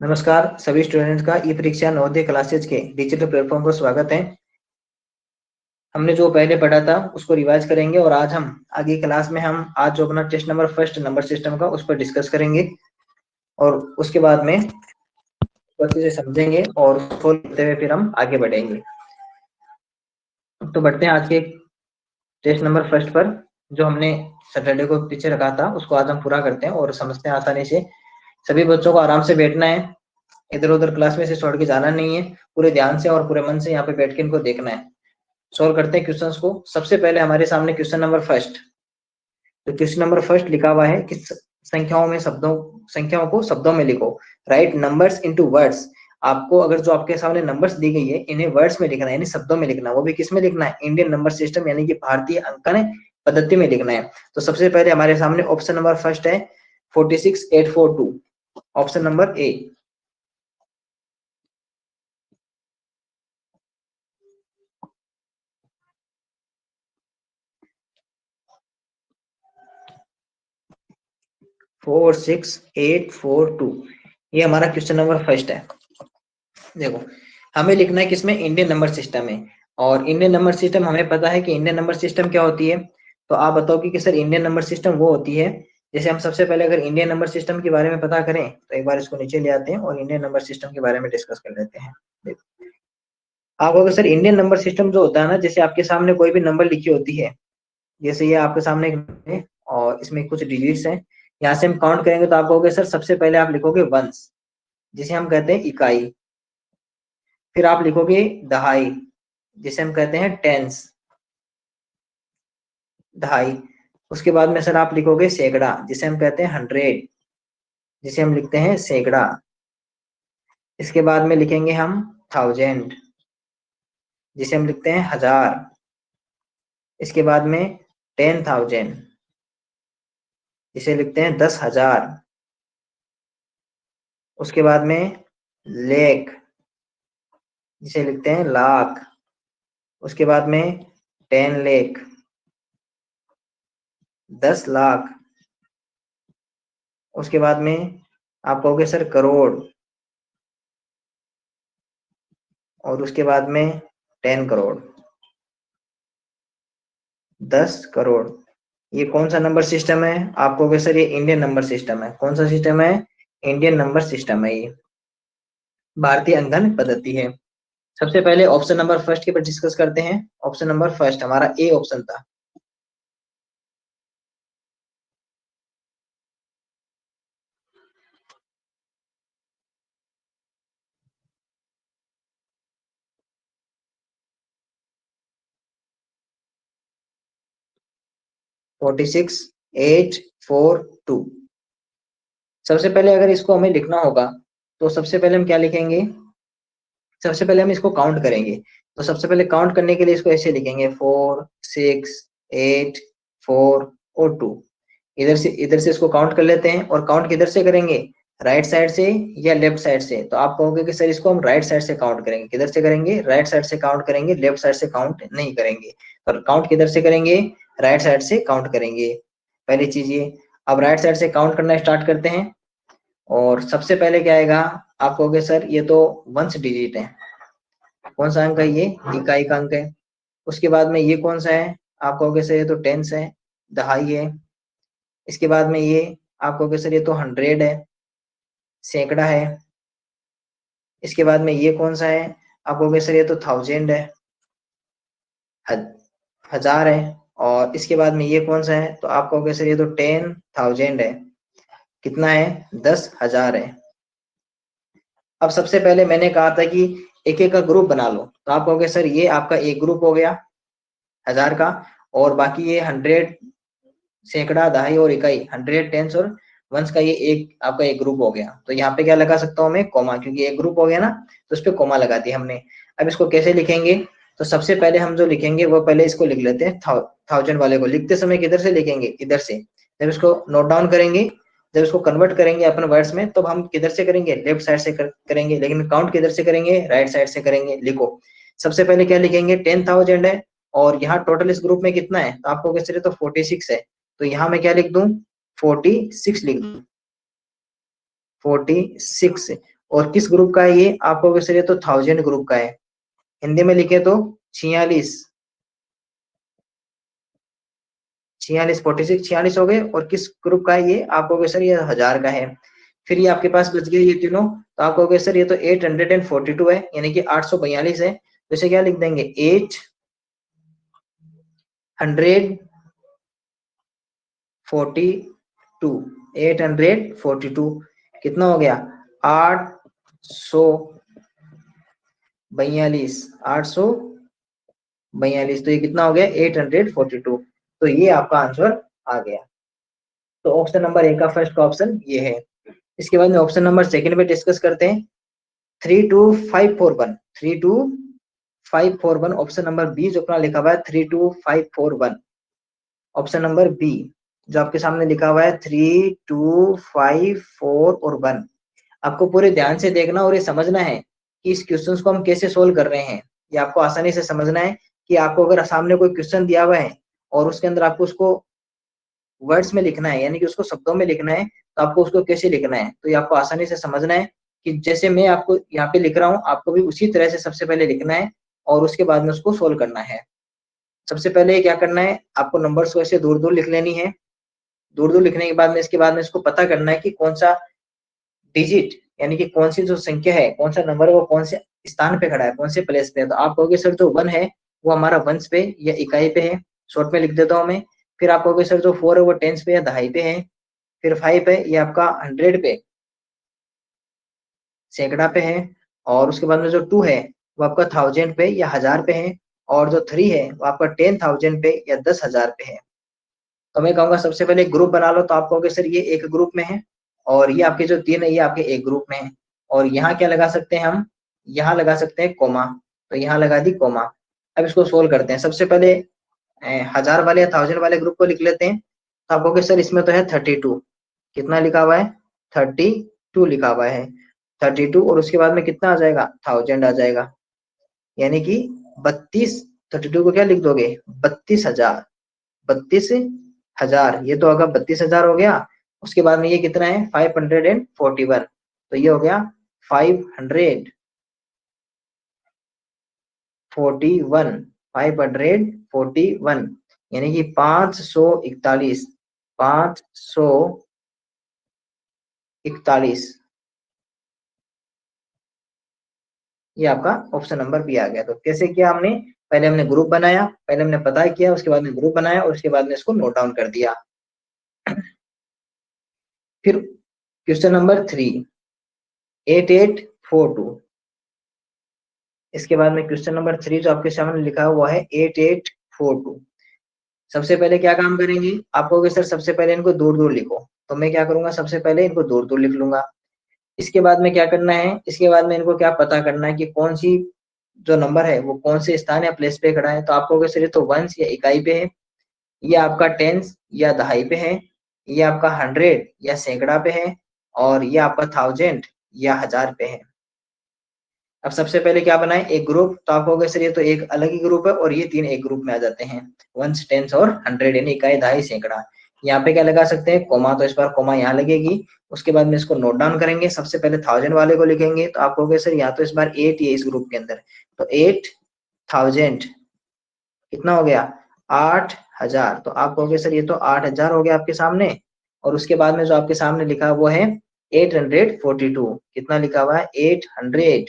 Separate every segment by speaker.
Speaker 1: नमस्कार सभी स्टूडेंट्स का ई परीक्षा नवोदय क्लासेज के डिजिटल प्लेटफॉर्म पर स्वागत है। हमने जो पहले पढ़ा था उसको रिवाइज करेंगे और आज हम आगे क्लास में हम आज जो अपना test number first number system का उस पर डिस्कस करेंगे और उसके बाद में अच्छे से समझेंगे और उसको लेते हुए फिर हम आगे बढ़ेंगे। तो बढ़ते हैं आज के टेस्ट नंबर फर्स्ट पर। जो हमने सैटरडे को पीछे रखा था उसको आज हम पूरा करते हैं और समझते हैं आसानी से। सभी बच्चों को आराम से बैठना है, इधर उधर क्लास में से छोड़ के जाना नहीं है, पूरे ध्यान से और पूरे मन से यहाँ पे बैठ के इनको देखना है। सॉल्व करते हैं क्वेश्चंस को। सबसे पहले हमारे सामने क्वेश्चन नंबर फर्स्ट। तो क्वेश्चन नंबर फर्स्ट लिखा हुआ है कि संख्याओं को शब्दों में लिखो। Right numbers into words. आपको अगर जो आपके सामने नंबर्स दी गई है इन्हें वर्ड्स में लिखना है, यानी शब्दों में लिखना है। वो भी किस में लिखना है? इंडियन नंबर सिस्टम यानी कि भारतीय अंकन पद्धति में लिखना है। तो सबसे पहले हमारे सामने ऑप्शन नंबर फर्स्ट है 46842, option number A. Four six eight four two, ये हमारा क्वेश्चन नंबर फर्स्ट है। देखो हमें लिखना है किसमें? इंडियन नंबर सिस्टम में। और इंडियन नंबर सिस्टम हमें पता है कि इंडियन नंबर सिस्टम क्या होती है। तो आप बताओ कि सर इंडियन नंबर सिस्टम वो होती है, जैसे हम सबसे पहले अगर इंडियन नंबर सिस्टम के बारे में पता करें तो एक बार इसको नीचे ले आते हैं और इंडियन नंबर सिस्टम के बारे में डिस्कस कर लेते हैं। देखो आप अगर सर इंडियन नंबर सिस्टम जो होता है ना, जैसे आपके सामने कोई भी नंबर लिखी होती है, जैसे ये आपके सामने एक नंबर है और इसमें कुछ डिजिट्स हैं। यहाँ से हम काउंट करेंगे तो आप कहोगे सर सबसे पहले आप लिखोगे वंस, जिसे हम कहते हैं इकाई। फिर आप लिखोगे दहाई, जिसे हम कहते हैं टेंस, दहाई। उसके बाद में सर आप लिखोगे सैकड़ा, जिसे हम कहते हैं हंड्रेड, जिसे हम लिखते हैं सैकड़ा। इसके बाद में लिखेंगे हम थाउजेंड, जिसे हम लिखते हैं हजार। इसके बाद में 10,000, जिसे लिखते हैं 10,000। उसके बाद में लेख, जिसे लिखते हैं लाख। उसके बाद में 10 लाख, 10 लाख। उसके बाद में आप कहोगे सर करोड़, और उसके बाद में 10 करोड़, 10 करोड़। ये कौन सा नंबर सिस्टम है? आप कहोगे सर ये इंडियन नंबर सिस्टम है। कौन सा सिस्टम है? इंडियन नंबर सिस्टम है, ये भारतीय अंकन पद्धति है। सबसे पहले ऑप्शन नंबर फर्स्ट के पर डिस्कस करते हैं। ऑप्शन नंबर फर्स्ट हमारा ए ऑप्शन था। Forty six eight four two. सबसे पहले अगर इसको हमें लिखना होगा तो सबसे पहले हम क्या लिखेंगे? सबसे पहले हम इसको काउंट करेंगे। तो सबसे पहले काउंट करने के लिए इसको ऐसे लिखेंगे 4 6 8 4 और 2। इधर से इसको काउंट कर लेते हैं। और काउंट किधर से करेंगे? राइट साइड से या लेफ्ट साइड से? तो आप कहोगे कि सर इसको हम राइट साइड से काउंट करेंगे। किधर से करेंगे? राइट साइड से काउंट करेंगे, लेफ्ट साइड से काउंट नहीं करेंगे। और काउंट किधर से करेंगे? राइट साइड से काउंट करेंगे। पहली चीज ये। अब राइट साइड से काउंट करना स्टार्ट करते हैं। और सबसे पहले क्या आएगा? आप कहोगे सर ये तो वंस डिजिट है। कौन सा अंक है ये? इकाई का अंक है। उसके बाद में ये कौन सा है? आप कहोगे सर ये तो टेंस है, दहाई है। इसके बाद में ये आप कहोगे सर ये तो हंड्रेड है, सैकड़ा है। इसके बाद में ये कौन सा है? आप कहोगे सर ये तो थाउजेंड है, हजार है। और इसके बाद में ये कौन सा है? तो आप कहोगे सर ये तो 10,000 है। कितना है? 10,000 है। अब सबसे पहले मैंने कहा था कि एक एक का ग्रुप बना लो। तो आप कहोगे सर ये आपका एक ग्रुप हो गया हजार का, और बाकी ये हंड्रेड, सैकड़ा, दहाई और इकाई, हंड्रेड, टेंस और वंस का ये एक आपका एक ग्रुप हो गया। तो यहाँ पे क्या लगा सकता हूँ मैं? कॉमा, क्योंकि एक ग्रुप हो गया ना, तो उस पर कॉमा लगा दिया हमने। अब इसको कैसे लिखेंगे? तो सबसे पहले हम जो लिखेंगे वो पहले इसको लिख लेते हैं। थाउजेंड वाले को लिखते समय किधर से लिखेंगे? इधर से। जब इसको नोट डाउन करेंगे, जब इसको कन्वर्ट करेंगे अपन वर्ड्स में, तब हम किधर से करेंगे? लेफ्ट साइड से करेंगे। लेकिन काउंट किधर से करेंगे? राइट साइड से करेंगे। लिखो सबसे पहले क्या लिखेंगे? 10,000 है, और यहाँ टोटल इस ग्रुप में कितना है? तो आपको कैसे? तो 46 है। तो यहाँ मैं क्या लिख दूं? 46 लिख दूं, 46। और किस ग्रुप का है ये, आप कहोगे सर ये तो 1000 ग्रुप का है। हिंदी में लिखे तो 46 46 हो गए। और किस ग्रुप का है ये, आप कहोगे सर ये 1000 का है। फिर ये आपके पास बच गए ये तीनों, तो आप कहोगे सर ये तो 842 है, यानी कि 842 है। तो इसे क्या लिख देंगे, 842 842 कितना हो गया, 842 842। तो ये कितना हो गया, 842। तो ये आपका आंसर आ गया। तो ऑप्शन नंबर ए का फर्स्ट ऑप्शन ये है। इसके बाद में ऑप्शन नंबर सेकंड पे डिस्कस करते हैं। 32541 32541 ऑप्शन नंबर बी जो अपना लिखा हुआ है 32541। ऑप्शन नंबर बी जो आपके सामने लिखा हुआ है 3254 और 1। आपको पूरे ध्यान से देखना और ये समझना है कि इस क्वेश्चन को हम कैसे सोल्व कर रहे हैं। ये आपको आसानी से समझना है कि आपको अगर सामने कोई क्वेश्चन दिया हुआ है और उसके अंदर आपको उसको वर्ड्स में लिखना है, यानी कि उसको शब्दों में लिखना है, तो आपको उसको कैसे लिखना है, तो ये आपको आसानी से समझना है कि जैसे मैं आपको यहाँ पे लिख रहा हूँ, आपको भी उसी तरह से सबसे पहले लिखना है और उसके बाद में उसको सोल्व करना है। सबसे पहले क्या करना है, आपको नंबर्स को ऐसे दूर दूर लिख लेनी है। दूर दूर लिखने के बाद में इसके बाद में इसको पता करना है कि कौन सा डिजिट, यानी कि कौन सी जो संख्या है, कौन सा नंबर है वो कौन से स्थान पे खड़ा है, कौन से प्लेस पे है। तो आप कहोगे सर जो 1 है वो हमारा वंश पे या इकाई पे है, शॉर्ट में लिख देता हूँ मैं। फिर आप कहोगे सर जो 4 है वो टेंस पे या दहाई पे है। फिर 5 है ये आपका 100 पे, सैकड़ा पे है। और उसके बाद में जो 2 है वो आपका 1000 पे या 1000 पे है। और जो 3 है वो आपका 10,000 पे या 10,000 पे है। तो मैं कहूंगा सबसे पहले एक ग्रुप बना लो। तो आप कहोगे सर ये एक ग्रुप में है, और ये आपके जो 3 है ये आपके एक ग्रुप में है। और यहाँ क्या लगा सकते हैं हम, यहाँ लगा सकते हैं कोमा। तो यहाँ लगा दी कोमा। अब इसको सोल्व करते हैं। सबसे पहले 1000 वाले या 1000 वाले ग्रुप को लिख लेते हैं। तो आप कहोगे सर इसमें तो है 32। कितना लिखा हुआ है, 32 लिखा हुआ है। 32 और उसके बाद में कितना आ जाएगा, 1000 आ जाएगा, यानी कि 32। 32 को क्या लिख दोगे, 32,000। 32,000 ये तो होगा 32,000 हो गया। उसके बाद में ये कितना है, 541। तो ये हो गया 541 541, यानी कि 541 541। ये आपका ऑप्शन नंबर बी आ गया। तो कैसे किया हमने, पहले हमने ग्रुप बनाया, पहले हमने पता किया, उसके बाद में ग्रुप बनाया और उसके बाद में इसको नोट डाउन कर दिया। फिर क्वेश्चन नंबर 3, 8842। इसके बाद में क्वेश्चन नंबर 3 जो आपके सामने लिखा हुआ है 8842। सबसे पहले क्या काम करेंगे, आप कहोगे सर सबसे पहले इनको दूर दूर लिखो। तो मैं क्या करूंगा, सबसे पहले इनको दूर दूर लिख लूंगा। इसके बाद में क्या करना है, इसके बाद में इनको क्या पता करना है कि कौन सी जो नंबर है वो कौन से स्थान या प्लेस पे खड़ा है। तो आप कहोगे सर ये तो वंश या इकाई पे है, ये आपका टेंस या दहाई पे है, ये आपका 100 या सैकड़ा पे है, और ये आपका 1000 या 1000 पे है। अब सबसे पहले क्या बनाए, एक ग्रुप। तो आप कहोगे सर ये तो एक अलग ही ग्रुप है और ये 3 एक ग्रुप में आ जाते हैं, वंस, टेंस और 100, यानी इकाई, दहाई, सैकड़ा। यहाँ पे क्या लगा सकते हैं, कोमा। तो इस बार कोमा यहाँ लगेगी। उसके बाद में इसको नोट डाउन करेंगे। सबसे पहले 1000 वाले को लिखेंगे। तो आप कहोगे सर यहाँ तो इस बार 8 ही है इस ग्रुप के अंदर। तो 8000 कितना हो गया, 8000। तो आप कहोगे सर ये तो 8000 हो गया आपके सामने। और उसके बाद में जो आपके सामने लिखा वो है 842। कितना लिखा हुआ है, 842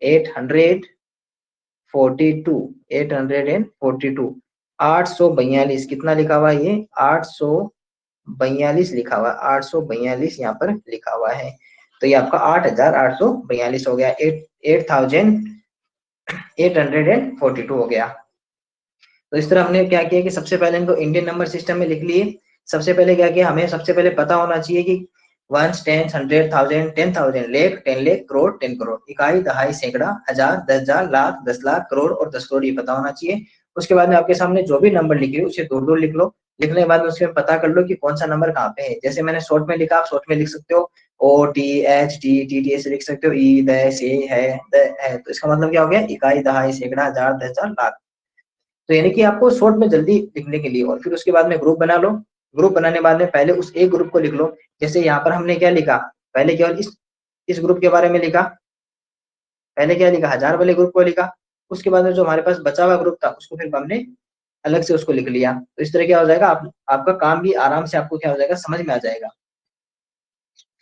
Speaker 1: 842। कितना लिखा हुआ है, ये 842 लिखा हुआ है। 842 यहाँ पर लिखा हुआ है। तो ये आपका 8842 हो गया। 8842 हो गया। तो इस तरह हमने क्या किया कि सबसे पहले इनको इंडियन नंबर सिस्टम में लिख लिए। सबसे पहले क्या किया, हमें सबसे पहले पता होना चाहिए कि वंस, टेंस, 100, 1000, 10,000, लाख, 10 लाख, करोड़, 10 करोड़, इकाई, दहाई, सैकड़ा, हजार, 10,000, लाख, 10 लाख, करोड़ और 10 करोड़, ये पता होना चाहिए। उसके बाद में आपके सामने जो भी नंबर लिखे उसे दूर दूर लिख लो। लिखने के बाद में उसमें पता कर लो कि कौन सा नंबर कहाँ पे है। जैसे मैंने शॉर्ट में लिखा, आप शॉर्ट में लिख सकते हो, O T H T T T ऐसे लिख सकते हो, ई द से है द है। तो इसका मतलब क्या हो गया, इकाई, दहाई, सैकड़ा, हजार, 10,000, लाख। तो यानी कि आपको शॉर्ट में जल्दी लिखने के लिए। और फिर उसके बाद में ग्रुप बना लो। ग्रुप बनाने के बाद में पहले उस एक ग्रुप को लिख लो। जैसे यहाँ पर हमने क्या लिखा, पहले केवल इस ग्रुप के बारे में लिखा, पहले क्या लिखा, 1000 वाले ग्रुप को लिखा, उसके बाद में जो हमारे पास बचा हुआ ग्रुप था उसको फिर हमने अलग से उसको लिख लिया। तो इस तरह क्या हो जाएगा, आपका काम भी आराम से आपको क्या हो जाएगा, समझ में आ जाएगा।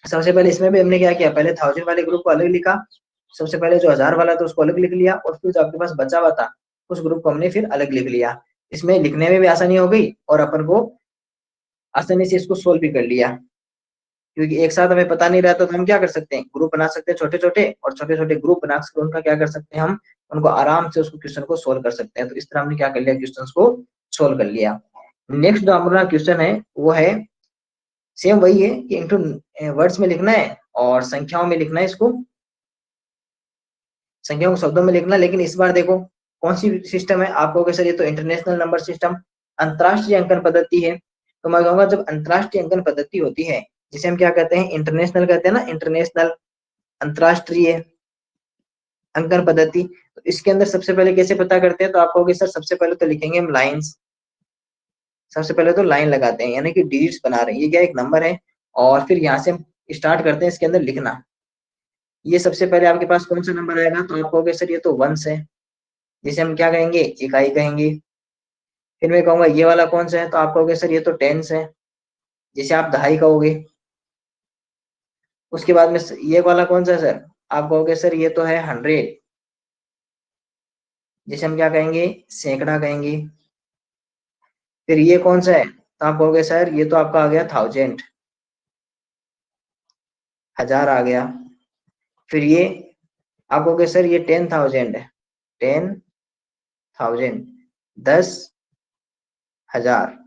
Speaker 1: सबसे पहले इसमें भी हमने क्या किया, पहले 1000 वाले ग्रुप को अलग लिखा, सबसे पहले जो 1000 वाला था उसको अलग लिख लिया, और फिर जो आपके पास बचा हुआ था उस ग्रुप को हमने फिर अलग लिख लिया। इसमें लिखने में भी आसानी हो गई और अपन को आसानी से इसको सोल्व भी कर लिया, क्योंकि एक साथ हमें पता नहीं रहता तो हम क्या कर सकते हैं, ग्रुप बना सकते हैं छोटे छोटे, और छोटे छोटे ग्रुप बना कर उनका क्या कर सकते हैं, हम उनको आराम से उसको क्वेश्चन को सोल्व कर सकते हैं। तो इस तरह हमने क्या कर लिया, क्वेश्चन को सोल्व कर लिया। नेक्स्ट जो हमारा क्वेश्चन है वो है सेम वही है कि इंटू वर्ड्स में लिखना है और संख्याओं में लिखना है, इसको संख्याओं को शब्दों में लिखना। लेकिन इस बार देखो कौन सी सिस्टम है, आप कहोगे सर ये तो इंटरनेशनल नंबर सिस्टम, अंतरराष्ट्रीय अंकन पद्धति है। तो मैं कहूंगा जब अंतरराष्ट्रीय अंकन पद्धति होती है, जिसे हम क्या कहते हैं, इंटरनेशनल कहते हैं ना, इंटरनेशनल, अंतरराष्ट्रीय अंकन पद्धति, तो इसके अंदर सबसे पहले कैसे पता करते हैं, तो आप कहोगे सर सबसे पहले तो लिखेंगे हम लाइंस, सबसे पहले तो लाइन लगाते हैं, यानी कि डिजिट्स बना रहे हैं, ये क्या एक नंबर है, और फिर यहाँ से हम स्टार्ट करते हैं इसके अंदर लिखना। ये सबसे पहले आपके पास कौन सा नंबर आएगा, तो आप कहोगे सर ये तो वंस है, जिसे हम क्या कहेंगे, इकाई कहेंगे। फिर मैं कहूंगा ये वाला कौन सा है, तो आप कहोगे सर ये तो टेंस है, जिसे आप दहाई कहोगे। उसके बाद में ये वाला कौन सा है सर, आप कहोगे सर ये तो है 100, जिसे हम क्या कहेंगे, सैकड़ा कहेंगे। फिर ये कौन सा है, तो आप कहोगे सर ये तो आपका आ गया 1000, 1000 आ गया। फिर ये आप कहोगे सर ये 10,000 है, 10,000, 10,000।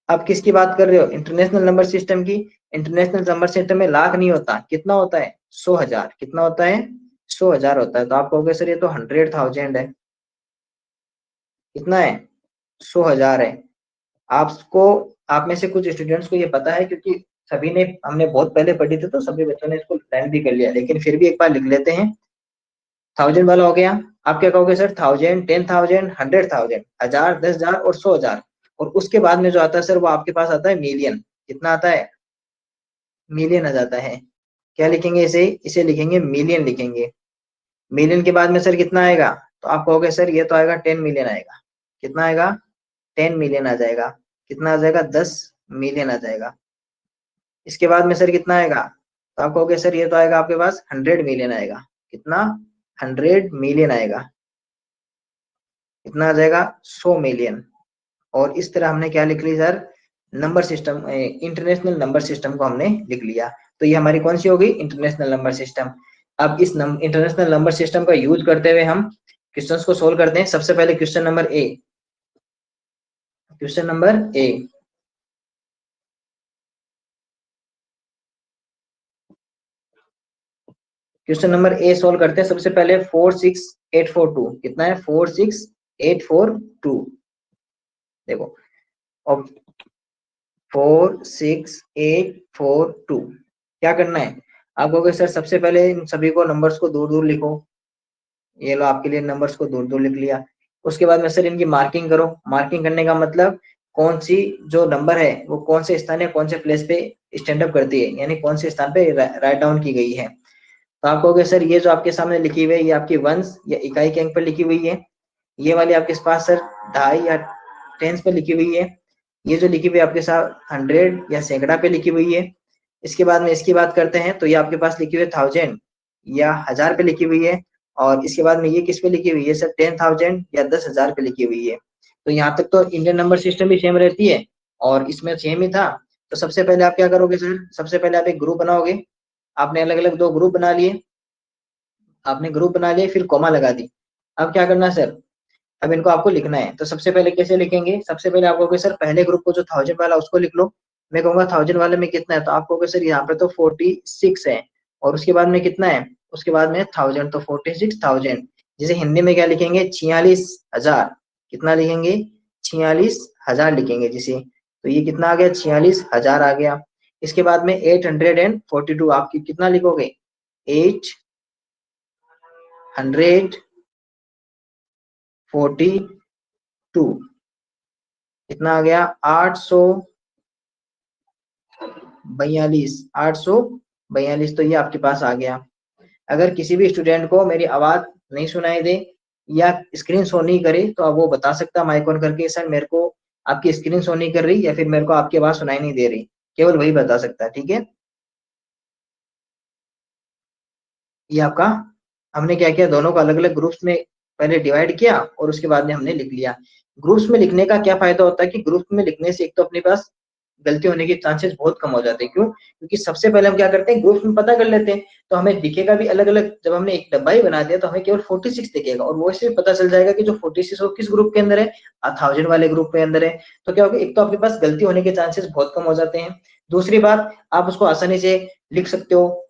Speaker 1: आप किसकी बात कर रहे हो, इंटरनेशनल नंबर सिस्टम की। इंटरनेशनल नंबर सिस्टम में लाख नहीं होता, कितना होता है, 100,000, कितना होता है, 100,000 होता है। तो आप कहोगे सर ये तो 100,000 है, कितना है, 100,000 है। आपको, आप में से कुछ स्टूडेंट्स को ये पता है, क्योंकि सभी ने, हमने बहुत पहले पढ़ी थी तो सभी बच्चों ने इसको लर्न भी कर लिया, लेकिन फिर भी एक बार लिख लेते हैं। 1000 वाला हो गया, आप क्या कहोगे सर, 1000, 10,000, 100,000, 1000, 10,000 और 100,000। और उसके बाद में जो आता है सर वो आपके पास आता है मिलियन, कितना आता है, मिलियन आ जाता है। क्या लिखेंगे इसे, इसे लिखेंगे मिलियन लिखेंगे। मिलियन के बाद में सर कितना आएगा, तो आप कहोगे सर ये तो आएगा 10 मिलियन आएगा, कितना आएगा, 10 मिलियन आ जाएगा। कितना आ जाएगा, 10 मिलियन आ जाएगा। इसके बाद में सर कितना आएगा, तो आप कहोगे सर ये तो आएगा आपके पास 100 मिलियन आएगा, कितना, 100 मिलियन आएगा। कितना आ जाएगा, 100 मिलियन। और इस तरह हमने क्या लिख ली sir, number system, international number system को हमने लिख लिया। तो ये हमारी कौन सी होगी, इंटरनेशनल नंबर सिस्टम। अब इस इंटरनेशनल नंबर सिस्टम का यूज करते हुए हम क्वेश्चंस को सोल्व करते हैं। सबसे पहले question number A, question number A, question number A solve करते हैं। सबसे पहले 46842, कितना है, 46842, देखो, अब 46842 क्या करना है, आप कहोगे सर सबसे पहले इन सभी को नंबर्स को दूर दूर लिखो, ये लो आपके लिए नंबर्स को दूर दूर लिख लिया। उसके बाद में सर इनकी मार्किंग करो। मार्किंग करने का मतलब कौन सी जो नंबर है वो कौन से स्थान या कौन से प्लेस पे स्टैंड अप करती है, यानी कौन से स्थान पे राइट डाउन की गई है। तो आप कहोगे सर ये जो आपके सामने लिखी हुई है ये आपकी वंस या इकाई के अंक पर लिखी हुई है। ये वाली आपके पास सर दहाई या टेंस पे लिखी हुई है। ये जो लिखी हुई है आपके साथ 100 या सैकड़ा पे लिखी हुई है। इसके बाद में इसकी बात करते हैं तो ये आपके पास लिखी हुई है 1000 या 1000 पे लिखी हुई है। और इसके बाद में ये किस पे लिखी हुई है सर, 10,000 या 10,000 पे लिखी हुई है। तो यहाँ तक तो इंडियन नंबर सिस्टम भी सेम रहती है और इसमें सेम ही था। तो सबसे पहले आप क्या करोगे सर, सबसे पहले आप एक ग्रुप बनाओगे। आपने अलग अलग 2 ग्रुप बना लिए, आपने ग्रुप बना लिए, फिर कॉमा लगा दी। अब क्या करना है सर, अब इनको आपको लिखना है। तो सबसे पहले कैसे लिखेंगे, सबसे पहले आप कहोगे सर पहले ग्रुप को जो 1000 वाला उसको लिख लो। मैं कहूंगा 1000 वाले में कितना है, तो आप कहोगे सर यहाँ पे तो 46 है, और उसके बाद में कितना है, उसके बाद में 1000, तो 46,000, जिसे हिंदी में क्या लिखेंगे, 46,000। कितना लिखेंगे, 46,000 लिखेंगे जिसे। तो ये कितना आ गया, 46,000 आ गया। इसके बाद में 842, आप कितना लिखोगे, 842, कितना आ गया, 842, 842 42 तो ये आपके पास आ गया। अगर किसी भी स्टूडेंट को मेरी आवाज नहीं सुनाई दे या स्क्रीन शो नहीं करे तो अब वो बता सकता है माइक ऑन करके, सर मेरे को आपकी स्क्रीन शो नहीं कर रही या फिर मेरे को आपकी आवाज सुनाई नहीं दे रही, केवल वही बता सकता है। ठीक है, ये आपका, हमने क्या किया, दोनों को अलग अलग ग्रुप्स में पहले डिवाइड किया और उसके बाद में हमने लिख लिया। ग्रुप्स में लिखने का क्या फायदा होता है कि ग्रुप में लिखने से एक तो अपने पास गलती होने के चांसेस बहुत कम हो जाते हैं। क्यों? क्योंकि सबसे पहले हम क्या करते हैं, ग्रुप में पता कर लेते हैं, तो हमें दिखेगा भी अलग अलग। जब हमने एक डब्बा ही बना दिया तो हमें केवल 46 दिखेगा और वो इससे पता चल जाएगा कि जो 46 वो किस ग्रुप के अंदर है, 1000 वाले ग्रुप के अंदर है। तो क्या होगा, एक तो आपके पास गलती होने के चांसेस बहुत कम हो जाते हैं। दूसरी बात, आप उसको आसानी से लिख सकते हो,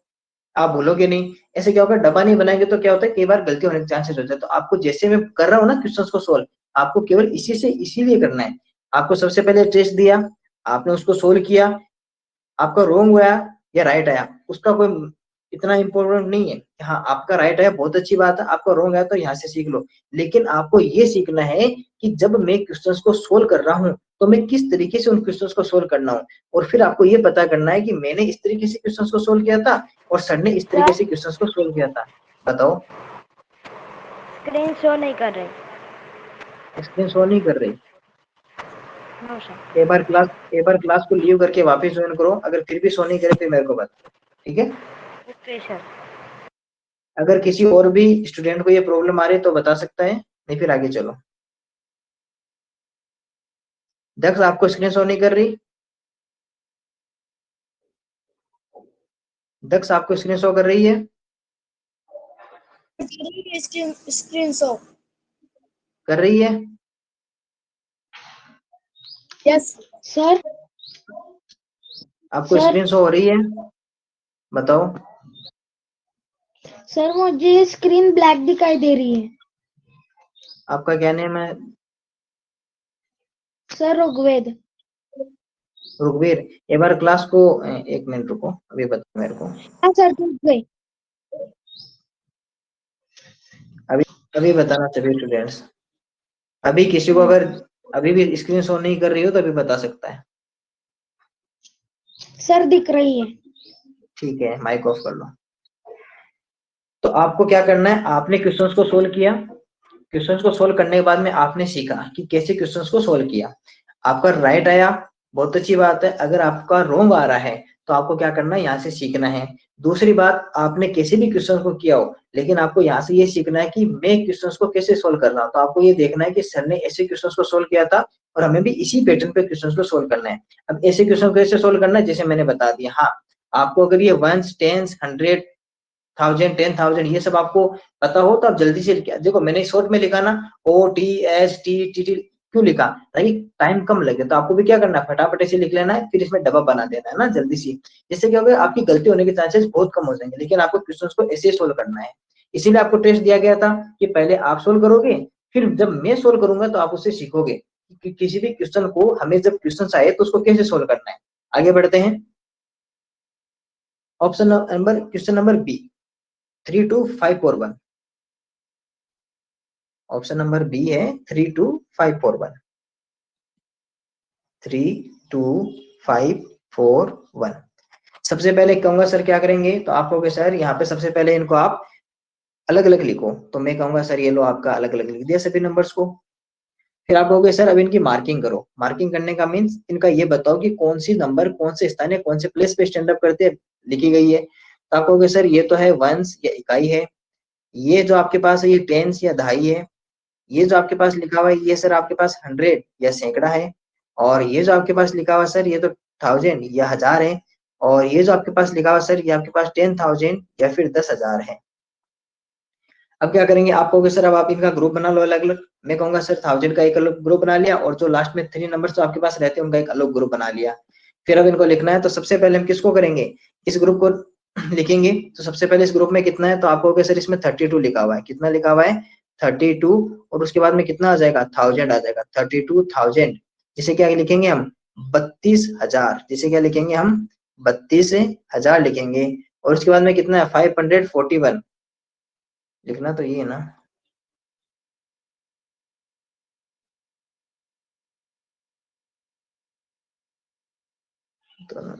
Speaker 1: आप भूलोगे नहीं। ऐसे क्या होगा, डब्बा नहीं बनाएंगे तो क्या होता है, कई बार गलती होने के चांसेस होते हैं। तो आपको जैसे मैं कर रहा हूँ ना क्वेश्चंस को सोल्व, आपको केवल इसी से इसीलिए करना है। आपको सबसे पहले टेस्ट दिया, आपने उसको सोल्व किया, आपका रॉन्ग आया या राइट आया उसका कोई इतना इंपॉर्टेंट नहीं है। हाँ, आपका राइट आया बहुत अच्छी बात है, आपका रॉन्ग आया तो यहाँ से सीख लो। लेकिन आपको ये सीखना है कि जब मैं क्वेश्चंस को सोल्व कर रहा हूँ तो मैं किस तरीके से उन क्वेश्चंस को सोल्व करना हूँ, और फिर आपको ये पता करना है कि मैंने इस तरीके से क्वेश्चंस को सोल्व किया था और सर ने इस तरीके
Speaker 2: सर
Speaker 1: से क्वेश्चंस को सोल्व किया था। बताओ।
Speaker 2: स्क्रीन शो नहीं कर रही।
Speaker 1: स्क्रीन शो नहीं कर रही?
Speaker 2: No sir.
Speaker 1: एक बार क्लास को लीव करके वापस ज्वाइन करो, अगर फिर भी शो नहीं करे फिर मेरे को बता। ठीक है,
Speaker 2: ओके सर।
Speaker 1: अगर किसी और भी स्टूडेंट को ये प्रॉब्लम आ रही है तो बता सकता है, नहीं फिर आगे चलो। दक्ष, आपको स्क्रीन शो नहीं कर रही? दक्ष, आपको स्क्रीन शो कर रही है?
Speaker 2: स्क्रीन शो
Speaker 1: कर रही है?
Speaker 2: Yes sir.
Speaker 1: आपको स्क्रीन शो हो रही है? बताओ।
Speaker 2: सर मुझे स्क्रीन ब्लैक दिखाई दे रही है।
Speaker 1: आपका क्या नेम है?
Speaker 2: सर ऋग्वेद।
Speaker 1: रुकवीर। एक बार क्लास को एक मिनट रुको, अभी बताओ मेरे को।
Speaker 2: हाँ सर, ठीक गई।
Speaker 1: अभी अभी बताना सभी स्टूडेंट्स। अभी किसी को अगर अभी भी स्क्रीन शो नहीं कर रही हो तो अभी बता सकता है।
Speaker 2: सर दिख रही है।
Speaker 1: ठीक है, माइक ऑफ कर लो। तो आपको क्या करना है, आपने क्वेश्चंस को सोल्व किया, क्वेश्चंस को सोल्व करने के बाद में आपने सीखा कि कैसे क्वेश्चंस को सोल्व किया। आपका राइट आया, बहुत अच्छी बात है। अगर आपका रॉन्ग आ रहा है तो आपको क्या करना है, यहाँ से सीखना है। दूसरी बात, आपने कैसे भी क्वेश्चन को किया हो लेकिन आपको यहाँ से ये सीखना है कि मैं क्वेश्चंस को कैसे सोल्व कर रहा हूँ। तो आपको ये देखना है कि सर ने ऐसे क्वेश्चंस को सोल्व किया था और हमें भी इसी पैटर्न पे क्वेश्चंस को सोल्व करना है। अब ऐसे क्वेश्चन कैसे सोल्व करना है जैसे मैंने बता दिया। हाँ, आपको अगर ये वंस, टेंस, 100, 1000, 10,000 ये सब आपको पता हो तो आप जल्दी से देखो, मैंने शॉर्ट में लिखा ना, OTSTTT क्यों लिखा, ताकि टाइम कम लगे। तो आपको भी क्या करना है, फटाफट ऐसे लिख लेना है, फिर इसमें डब्बा बना देना है ना जल्दी से। जिससे क्या होगा, आपकी गलती होने के चांसेस बहुत कम हो जाएंगे। लेकिन आपको क्वेश्चंस को ऐसे सोल्व करना है, इसीलिए आपको टेस्ट दिया गया था कि पहले आप सोल्व करोगे, फिर जब मैं सोल्व करूंगा तो आप उससे सीखोगे कि किसी भी क्वेश्चन को हमें जब क्वेश्चन आए तो उसको कैसे सोल्व करना है। आगे बढ़ते हैं। Option number, question number B, 32541। Option number B है 32541। 32541। सबसे पहले कहूंगा सर क्या करेंगे, तो आप कहोगे सर यहाँ पे सबसे पहले इनको आप अलग अलग लिखो, तो मैं कहूंगा सर ये लो आपका अलग अलग लिख दिया सभी नंबर्स को। फिर आप कहोगे सर अब इनकी मार्किंग करो। मार्किंग करने का मीन्स इनका ये बताओ कि कौन सी नंबर कौन से स्थान है, कौन से प्लेस पे स्टैंड अप करते लिखी गई है। तो आप कहोगे सर ये तो है वंस या इकाई है, ये जो आपके पास है ये टेंस या दहाई है, ये जो आपके पास लिखा हुआ है ये सर आपके पास 100 या सैकड़ा है, और ये जो आपके पास लिखा हुआ सर ये तो 1000 या हजार है, और ये जो आपके पास लिखा हुआ सर ये आपके पास 10,000 या फिर 10,000 है। अब क्या करेंगे, आप कहोगे सर अब आप इनका ग्रुप बना लो अलग अलग। मैं कहूंगा सर 1000 का एक अलग ग्रुप बना लिया और जो लास्ट में 3 नंबर जो आपके पास रहते हैं उनका एक अलग ग्रुप बना लिया। फिर अब इनको लिखना है तो सबसे पहले हम किसको करेंगे, इस ग्रुप को लिखेंगे। तो सबसे पहले इस ग्रुप में कितना है, तो आप कहोगे सर इसमें 32 लिखा हुआ है। कितना लिखा हुआ है, 32। और उसके बाद में कितना आ जाएगा, 1000 आ जाएगा, 32,000। जिसे क्या लिखेंगे हम, 32,000। जिसे क्या लिखेंगे हम, 32,000 लिखेंगे। और उसके बाद में कितना है, 541। लिखना तो ये है ना। दोनों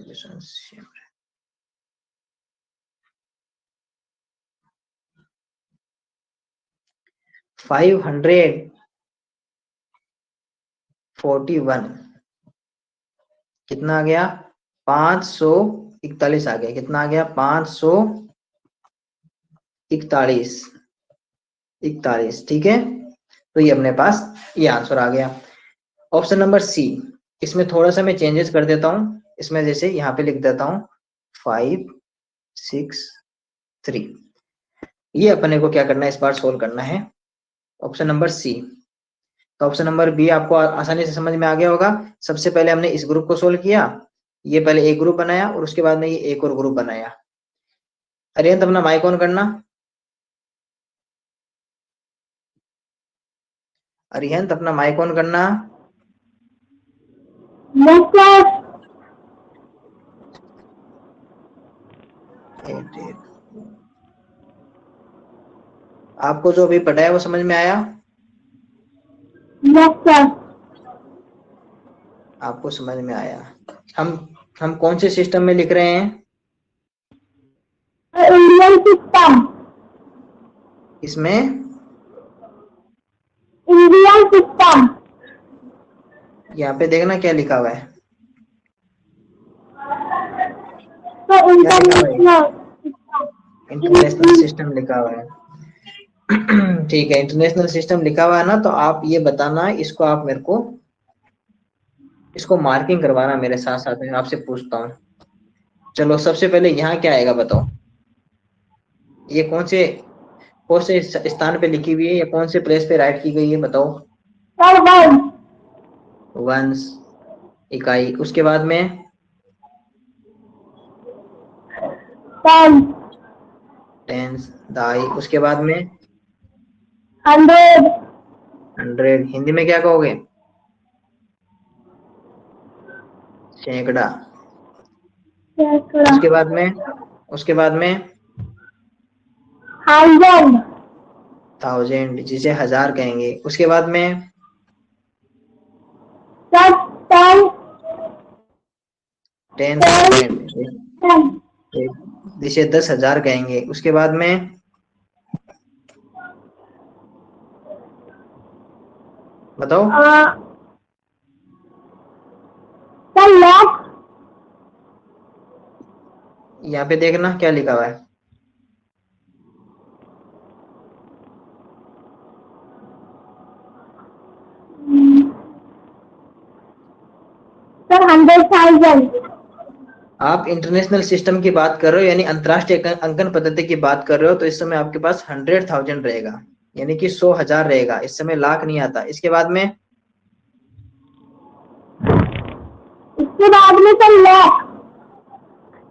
Speaker 1: 541 कितना आ गया? 541 आ गया। कितना आ गया? 541। ठीक है, तो ये अपने पास ये आंसर आ गया। ऑप्शन नंबर सी, इसमें थोड़ा सा मैं चेंजेस कर देता हूँ। इसमें जैसे यहाँ पे लिख देता हूँ 563। ये अपने को क्या करना है, इस बार सोल्व करना है ऑप्शन नंबर सी। तो ऑप्शन नंबर बी आपको आसानी से समझ में आ गया होगा। सबसे पहले हमने इस ग्रुप को सोल्व किया, ये पहले एक ग्रुप बनाया और उसके बाद में ये एक और ग्रुप बनाया। अरिहंत अपना माइक ऑन करना। अरिहंत अपना माइक ऑन करना। आपको जो अभी पढ़ा है वो समझ में आया? आपको समझ में आया। हम कौन से सिस्टम में लिख रहे हैं?
Speaker 2: Indian system.
Speaker 1: इसमें
Speaker 2: इंडियन सिस्टम।
Speaker 1: यहाँ पे देखना क्या लिखा हुआ है।
Speaker 2: तो
Speaker 1: इंटरनेशनल सिस्टम लिखा हुआ है। ठीक है, इंटरनेशनल सिस्टम लिखा हुआ है ना, तो आप ये बताना, इसको आप मेरे को इसको मार्किंग करवाना मेरे साथ साथ में। आपसे पूछता हूँ, चलो सबसे पहले यहाँ क्या आएगा बताओ? ये कौन से स्थान पे लिखी हुई है या कौन से प्लेस पे राइट की गई है बताओ? वंस, इकाई। उसके बाद में टेंस, दहाई। उसके बाद में 100। हिंदी में क्या कहोगे? सैकड़ा। उसके बाद में 1000, जिसे 1000 कहेंगे। उसके बाद में 10,000, जिसे 10,000 कहेंगे। उसके बाद में बताओ। यहाँ पे देखना क्या लिखा हुआ है।
Speaker 2: सर 100,000।
Speaker 1: आप इंटरनेशनल सिस्टम की बात कर रहे हो, यानी अंतरराष्ट्रीय अंकन पद्धति की बात कर रहे हो, तो इस समय आपके पास 100,000 रहेगा, यानी कि 100,000 रहेगा। इस समय लाख नहीं आता। इसके बाद में
Speaker 2: सर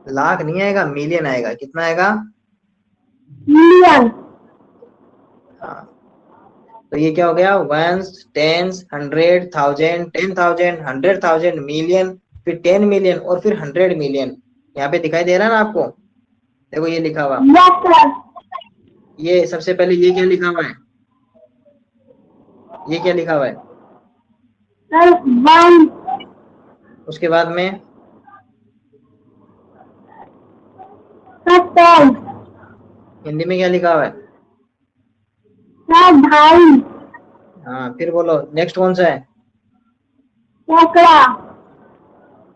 Speaker 1: लाख नहीं आएगा, मिलियन आएगा। कितना आएगा?
Speaker 2: मिलियन।
Speaker 1: हाँ, तो ये क्या हो गया? वंस, टेंस, 100,000, 10,000, 100,000, मिलियन, फिर 10 मिलियन और फिर 100 मिलियन। यहाँ पे दिखाई दे रहा है ना आपको? देखो ये लिखा हुआ। ये सबसे पहले ये क्या लिखा हुआ है? ये क्या लिखा हुआ है? उसके बाद में हिंदी में क्या लिखा हुआ है? हाँ, फिर बोलो नेक्स्ट कौन सा है?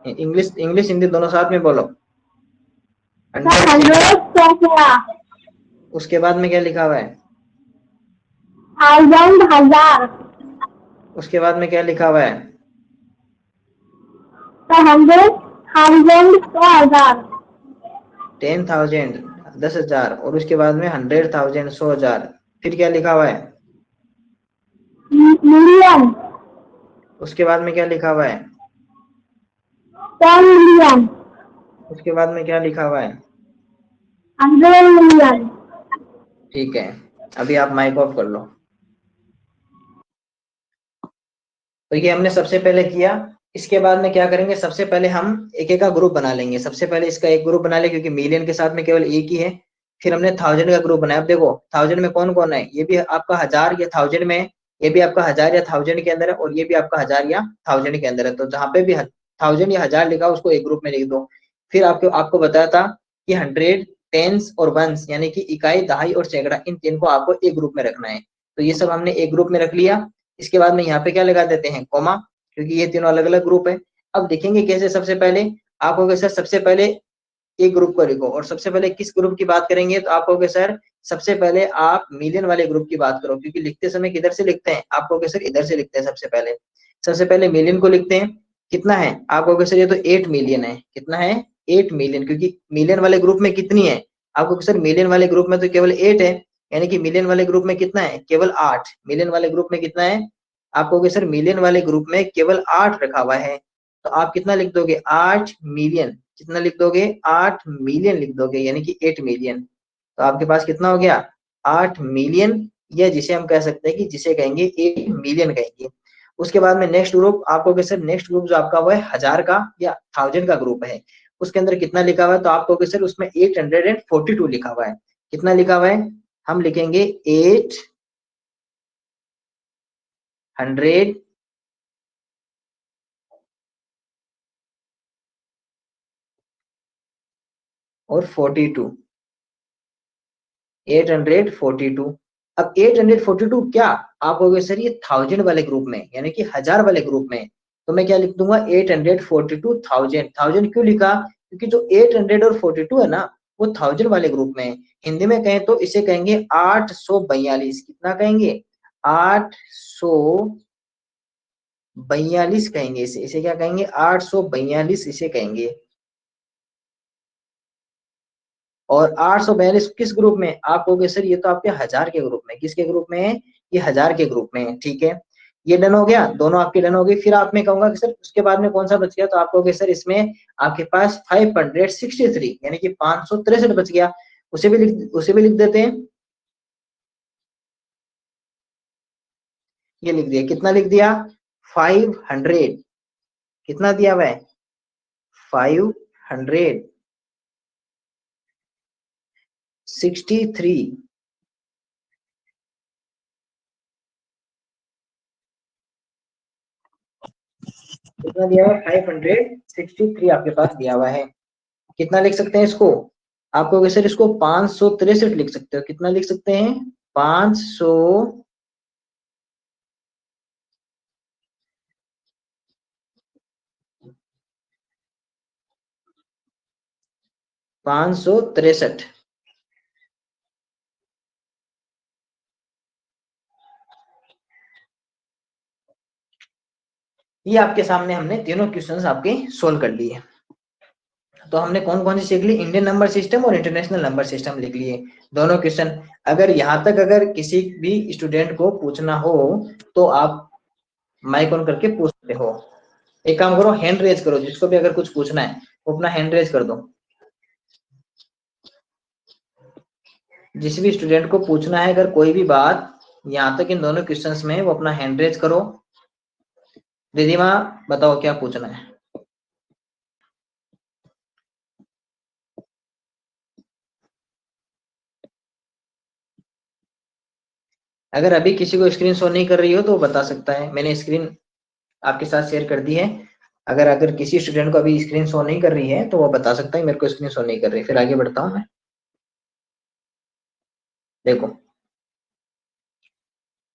Speaker 1: इंग्लिश हिंदी दोनों साथ में बोलो। 100। उसके बाद में क्या लिखा हुआ है?
Speaker 2: 1000।
Speaker 1: उसके बाद में क्या लिखा हुआ है? 10,000, 10,000। और उसके बाद में 100,000, 100,000। फिर क्या लिखा हुआ है?
Speaker 2: मिलियन।
Speaker 1: उसके बाद में क्या लिखा हुआ है?
Speaker 2: 10 मिलियन।
Speaker 1: उसके बाद में क्या लिखा हुआ है?
Speaker 2: 100 मिलियन।
Speaker 1: ठीक है, अभी आप माइक ऑफ कर लो। तो ये हमने सबसे पहले किया। इसके बाद में क्या करेंगे? सबसे पहले हम एक एक का ग्रुप बना लेंगे। सबसे पहले इसका एक ग्रुप बना लेंगे, क्योंकि मिलियन के साथ में केवल एक ही है। फिर हमने 1000 का ग्रुप बनाया। अब देखो 1000 में कौन कौन है? ये भी आपका 1000 या 1000 में, ये भी आपका 1000 या 1000 के अंदर है, और ये भी आपका 1000 या 1000 के अंदर है। तो जहां पे भी 1000 या 1000 लिखा उसको एक ग्रुप में लिख दो। फिर आपको बताया था कि 100, टेंस और वंस, यानी कि इकाई, दहाई और सैकड़ा, इन तीन को आपको एक ग्रुप में रखना है। तो ये सब हमने एक ग्रुप में रख लिया। इसके बाद में यहाँ पे क्या लगा देते हैं, कॉमा, क्योंकि ये तीनों अलग अलग ग्रुप है। अब देखेंगे कैसे, सबसे पहले आप कहोगे सर सबसे पहले एक ग्रुप को लिखो, और सबसे पहले किस ग्रुप की बात करेंगे, तो आप कहोगे सर सबसे पहले आप मिलियन वाले ग्रुप की बात करो, क्योंकि लिखते समय किधर से लिखते हैं, आप कहोगे सर इधर से लिखते हैं। सबसे पहले मिलियन को लिखते हैं। कितना है, आप कहोगे सर ये तो 8 मिलियन है। कितना है, 8 मिलियन, क्योंकि मिलियन वाले ग्रुप में कितनी है, आप कहोगे सर मिलियन वाले ग्रुप में तो केवल 8 है, यानी कि मिलियन वाले ग्रुप में कितना है, केवल 8। मिलियन वाले ग्रुप में कितना है, आप कहोगे सर मिलियन वाले ग्रुप में केवल 8 रखा हुआ है, तो आप कितना लिख दोगे, 8 मिलियन। कितना लिख दोगे, 8 मिलियन लिख दोगे, यानी कि 8 मिलियन। तो आपके पास कितना हो गया, 8 मिलियन, या जिसे हम कह सकते हैं कि जिसे कहेंगे 8 मिलियन कहेंगे। उसके बाद में नेक्स्ट ग्रुप, आपको सर नेक्स्ट ग्रुप जो आपका वो है 1000 का या 1000 का ग्रुप है, उसके अंदर कितना लिखा हुआ है, तो आपको सर उसमें 842 लिखा हुआ है। कितना लिखा हुआ है, हम लिखेंगे 800 और 42, 842। अब 842 क्या, आप कहोगे सर ये 1000 वाले ग्रुप में, यानी कि 1000 वाले ग्रुप में, तो मैं क्या लिख दूंगा, 842,000। 1000 क्यों लिखा, क्योंकि जो 800 और 42 है ना, वो 1000 वाले ग्रुप में है। हिंदी में कहें तो इसे कहेंगे 842। कितना कहेंगे, 842 कहेंगे इसे। इसे क्या कहेंगे, 842 इसे कहेंगे। और 842 किस ग्रुप में, आप कहोगे सर ये तो आपके 1000 के ग्रुप में। किसके ग्रुप में है, ये 1000 के ग्रुप में है। ठीक है, ये डन हो गया, दोनों आपके डन हो गई। फिर आप मैं कहूंगा कि सर उसके बाद में कौन सा बच गया, तो आप कहोगे सर इसमें आपके पास 563 यानी कि 563 बच गया। उसे भी लिख देते हैं। ये लिख दिया, कितना लिख दिया, 500। कितना दिया हुआ है, 563। कितना दिया हुआ है, 563 आपके पास दिया हुआ है। कितना लिख सकते हैं इसको, आप कहोगे सर इसको 563 लिख सकते हो। कितना लिख सकते हैं, 563। ये आपके सामने हमने तीनों क्वेश्चंस आपके सोल्व कर लिए। तो हमने कौन कौन सी सीख ली, इंडियन नंबर सिस्टम और इंटरनेशनल नंबर सिस्टम लिख लिए दोनों क्वेश्चन। अगर यहाँ तक अगर किसी भी स्टूडेंट को पूछना हो तो आप माइक ऑन करके पूछ सकते हो। एक काम करो, हैंड रेज करो, जिसको भी अगर कुछ पूछना है वो अपना हैंड रेज कर दो। जिस भी स्टूडेंट को पूछना है अगर कोई भी बात यहाँ तक इन दोनों क्वेश्चंस में, वो अपना हैंड रेज करो। रिधिमा बताओ क्या पूछना है। अगर अभी किसी को स्क्रीन शो नहीं कर रही हो तो वो बता सकता है, मैंने स्क्रीन आपके साथ शेयर कर दी है। अगर किसी स्टूडेंट को अभी स्क्रीन शो नहीं कर रही है तो वो बता सकता है मेरे को स्क्रीन शो नहीं कर रही, फिर आगे बढ़ता हूं मैं। देखो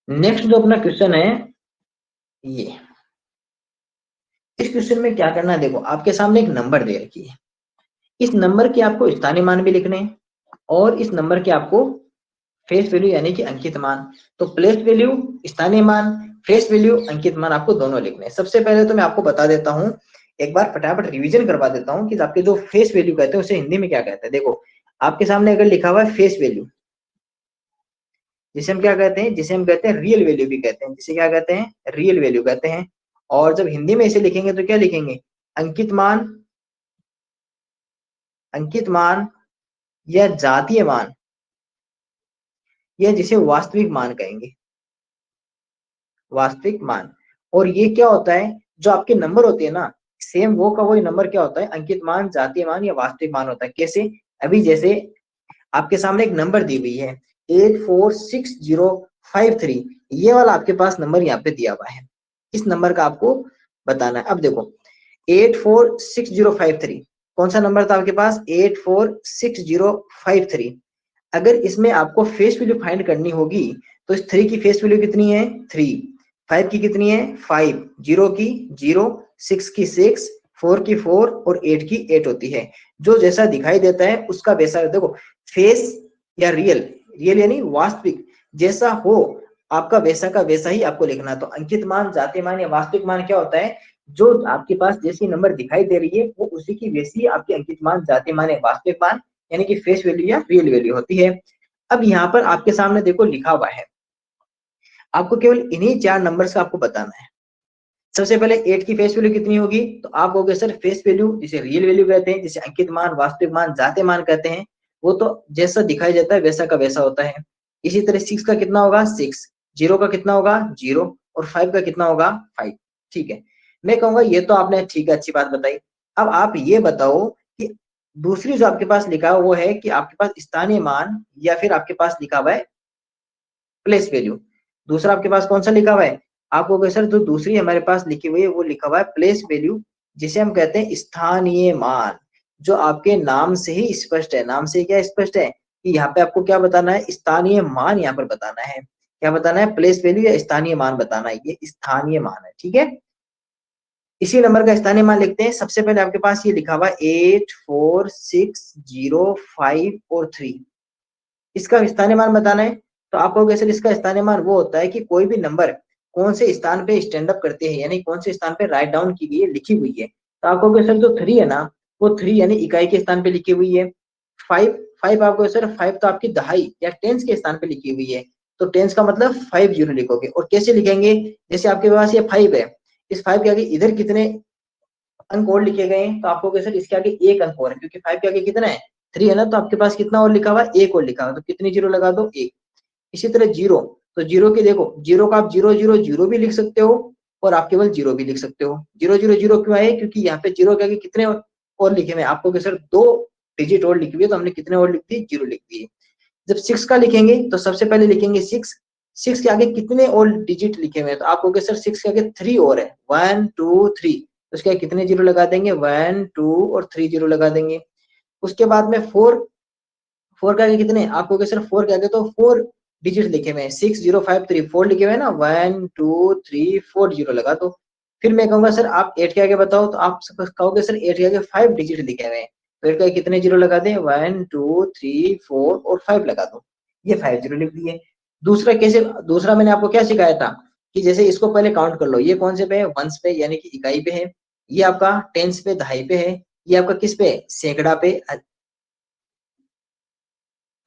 Speaker 1: नेक्स्ट जो अपना क्वेश्चन है, ये इस क्वेश्चन में क्या करना है, देखो आपके सामने एक नंबर दे रखी है, इस नंबर के आपको स्थानीय मान भी लिखने हैं और इस नंबर के आपको फेस वैल्यू यानी कि अंकित मान। तो प्लेस वैल्यू, स्थानीय मान, फेस वैल्यू, अंकित मान आपको दोनों लिखने हैं। सबसे पहले तो मैं आपको बता देता हूं, एक बार फटाफट रिवीजन करवा देता हूं कि आपके जो फेस वैल्यू कहते हैं उसे हिंदी में क्या कहते हैं। देखो आपके सामने अगर लिखा हुआ है फेस वैल्यू, जिसे हम क्या कहते हैं, जिसे हम कहते हैं रियल वैल्यू भी कहते हैं, जिसे क्या कहते हैं, रियल वैल्यू कहते हैं। और जब हिंदी में इसे लिखेंगे तो क्या लिखेंगे, अंकित मान, अंकित मान या जातीय मान, या जिसे वास्तविक मान कहेंगे, वास्तविक मान। और ये क्या होता है, जो आपके नंबर होते हैं ना, सेम वो का वही नंबर क्या होता है, अंकित मान, जातीय मान या वास्तविक मान होता है। कैसे, अभी जैसे आपके सामने एक नंबर दी हुई है 846053, ये वाला आपके पास नंबर यहाँ पे दिया हुआ है, इस नंबर का आपको बताना है। अब देखो 846053 कौन सा नंबर था आपके पास, 846053। अगर इसमें आपको फेस वैल्यू फाइंड करनी होगी तो इस 3 की फेस वैल्यू कितनी है 3, 5 की कितनी है 5, 0 की 0, 6 की 6, 4 की 4 और 8 की 8 होती है। जो जैसा दिखाई देता है उसका वैसा देखो, फेस या रियल यानी वास्तविक जैसा हो आपका वैसा का वैसा ही आपको लिखना। तो अंकित मान, जाति मान या वास्तविक मान क्या होता है, जो आपके पास जैसी नंबर दिखाई दे रही है वो उसी की वैसी आपकी अंकित मान, जाति मान या वास्तविक मान यानी कि फेस वैल्यू या रियल वैल्यू होती है। अब यहाँ पर आपके सामने देखो लिखा हुआ है, आपको केवल इन्हीं 4 नंबर्स का आपको बताना है। सबसे पहले 8 की फेस वैल्यू कितनी होगी, तो आप कहोगे सर फेस वैल्यू जिसे रियल वैल्यू कहते हैं, जिसे अंकित मान, वास्तविक मान, जाते मान कहते हैं, वो तो जैसा दिखाई देता है वैसा का वैसा होता है। इसी तरह 6 का कितना होगा 6, 0 का कितना होगा 0 और 5 का कितना होगा 5। ठीक है, मैं कहूंगा ये तो आपने ठीक है अच्छी बात बताई। अब आप ये बताओ कि दूसरी जो आपके पास लिखा है वो है कि आपके पास स्थानीय मान या फिर आपके पास लिखा हुआ है प्लेस वैल्यू। दूसरा आपके पास कौन सा लिखा हुआ है, आपको सर जो दूसरी हमारे पास लिखी हुई है वो लिखा हुआ है प्लेस वैल्यू, जिसे हम कहते हैं स्थानीय मान। जो आपके नाम से ही स्पष्ट है, नाम से क्या स्पष्ट है कि यहाँ पे आपको क्या बताना है, स्थानीय मान यहाँ पर बताना है। क्या बताना है, प्लेस वैल्यू या स्थानीय मान बताना है, ये स्थानीय मान है। ठीक है, इसी नंबर का स्थानीय मान लिखते हैं। सबसे पहले आपके पास ये लिखा हुआ 8, 4, 6, 0, 5 और 3, इसका स्थानीय मान बताना है। तो आप कहोगे सर इसका स्थानीय मान वो होता है कि कोई भी नंबर कौन से स्थान पे स्टैंड अप करते हैं, यानी कौन से स्थान पे राइट डाउन की गई है, लिखी हुई है। तो आप कहोगे सर जो 3 है ना, वो 3 यानी इकाई के स्थान पे लिखी हुई है। 5 आपको सर 5 तो आपकी दहाई या टेंस के स्थान पे लिखी हुई है। तो टेंस का मतलब 50 लिखोगे। और कैसे लिखेंगे, जैसे आपके पास ये 5 है, इस 5 के आगे इधर कितने अंक और लिखे गए हैं, तो आपको सर इसके आगे एक अंक और है, क्योंकि 5 के आगे कितना है 3 है ना, तो आपके पास कितना और लिखा हुआ है, एक और लिखा हुआ है। तो कितनी जीरो लगा दो, एक। इसी तरह 0, तो 0 के देखो, 0 का आप 0 0 0 भी लिख सकते हो और आप केवल 0 भी लिख सकते हो। 0 0 0 क्यों आए, क्योंकि यहाँ पे 0 के आगे कितने और लिखे हुए हैं, आपको कि सर 2 डिजिट और लिखी हुई है, तो हमने कितने और लिख दी, 0 लिख दिए। जब 6 का लिखेंगे तो सबसे पहले लिखेंगे 6, 6 के आगे कितने और डिजिट लिखे हुए हैं, तो आप कहोगे सर 6 के आगे 3 और है, 1 2 3, तो उसके आगे कितने जीरो लगा देंगे, 1 2 और 3 जीरो लगा देंगे। उसके बाद में 4, 4 के आगे कितने, आप कहोगे सर 4 के आगे तो 4 डिजिट लिखे हुए हैं, 6 0 5 3, 4 लिखे हुए हैं ना, 1 2 3 4 जीरो लगा दो। फिर मैं कहूंगा सर आप 8 के आगे बताओ, तो आप कहोगे सर 8 के आगे 5 डिजिट लिखे हुए हैं, तो 8 के आगे कितने जीरो लगा दें, 1 2 3 4 और 5 लगा दो, ये 5 जीरो लिख दिए। दूसरा कैसे, दूसरा मैंने आपको क्या सिखाया था कि जैसे इसको पहले काउंट कर लो, ये कौन से पे है, वंस पे यानी कि इकाई पे है, ये आपका टेंस पे दहाई पे है, ये आपका किस पे, सैकड़ा पे,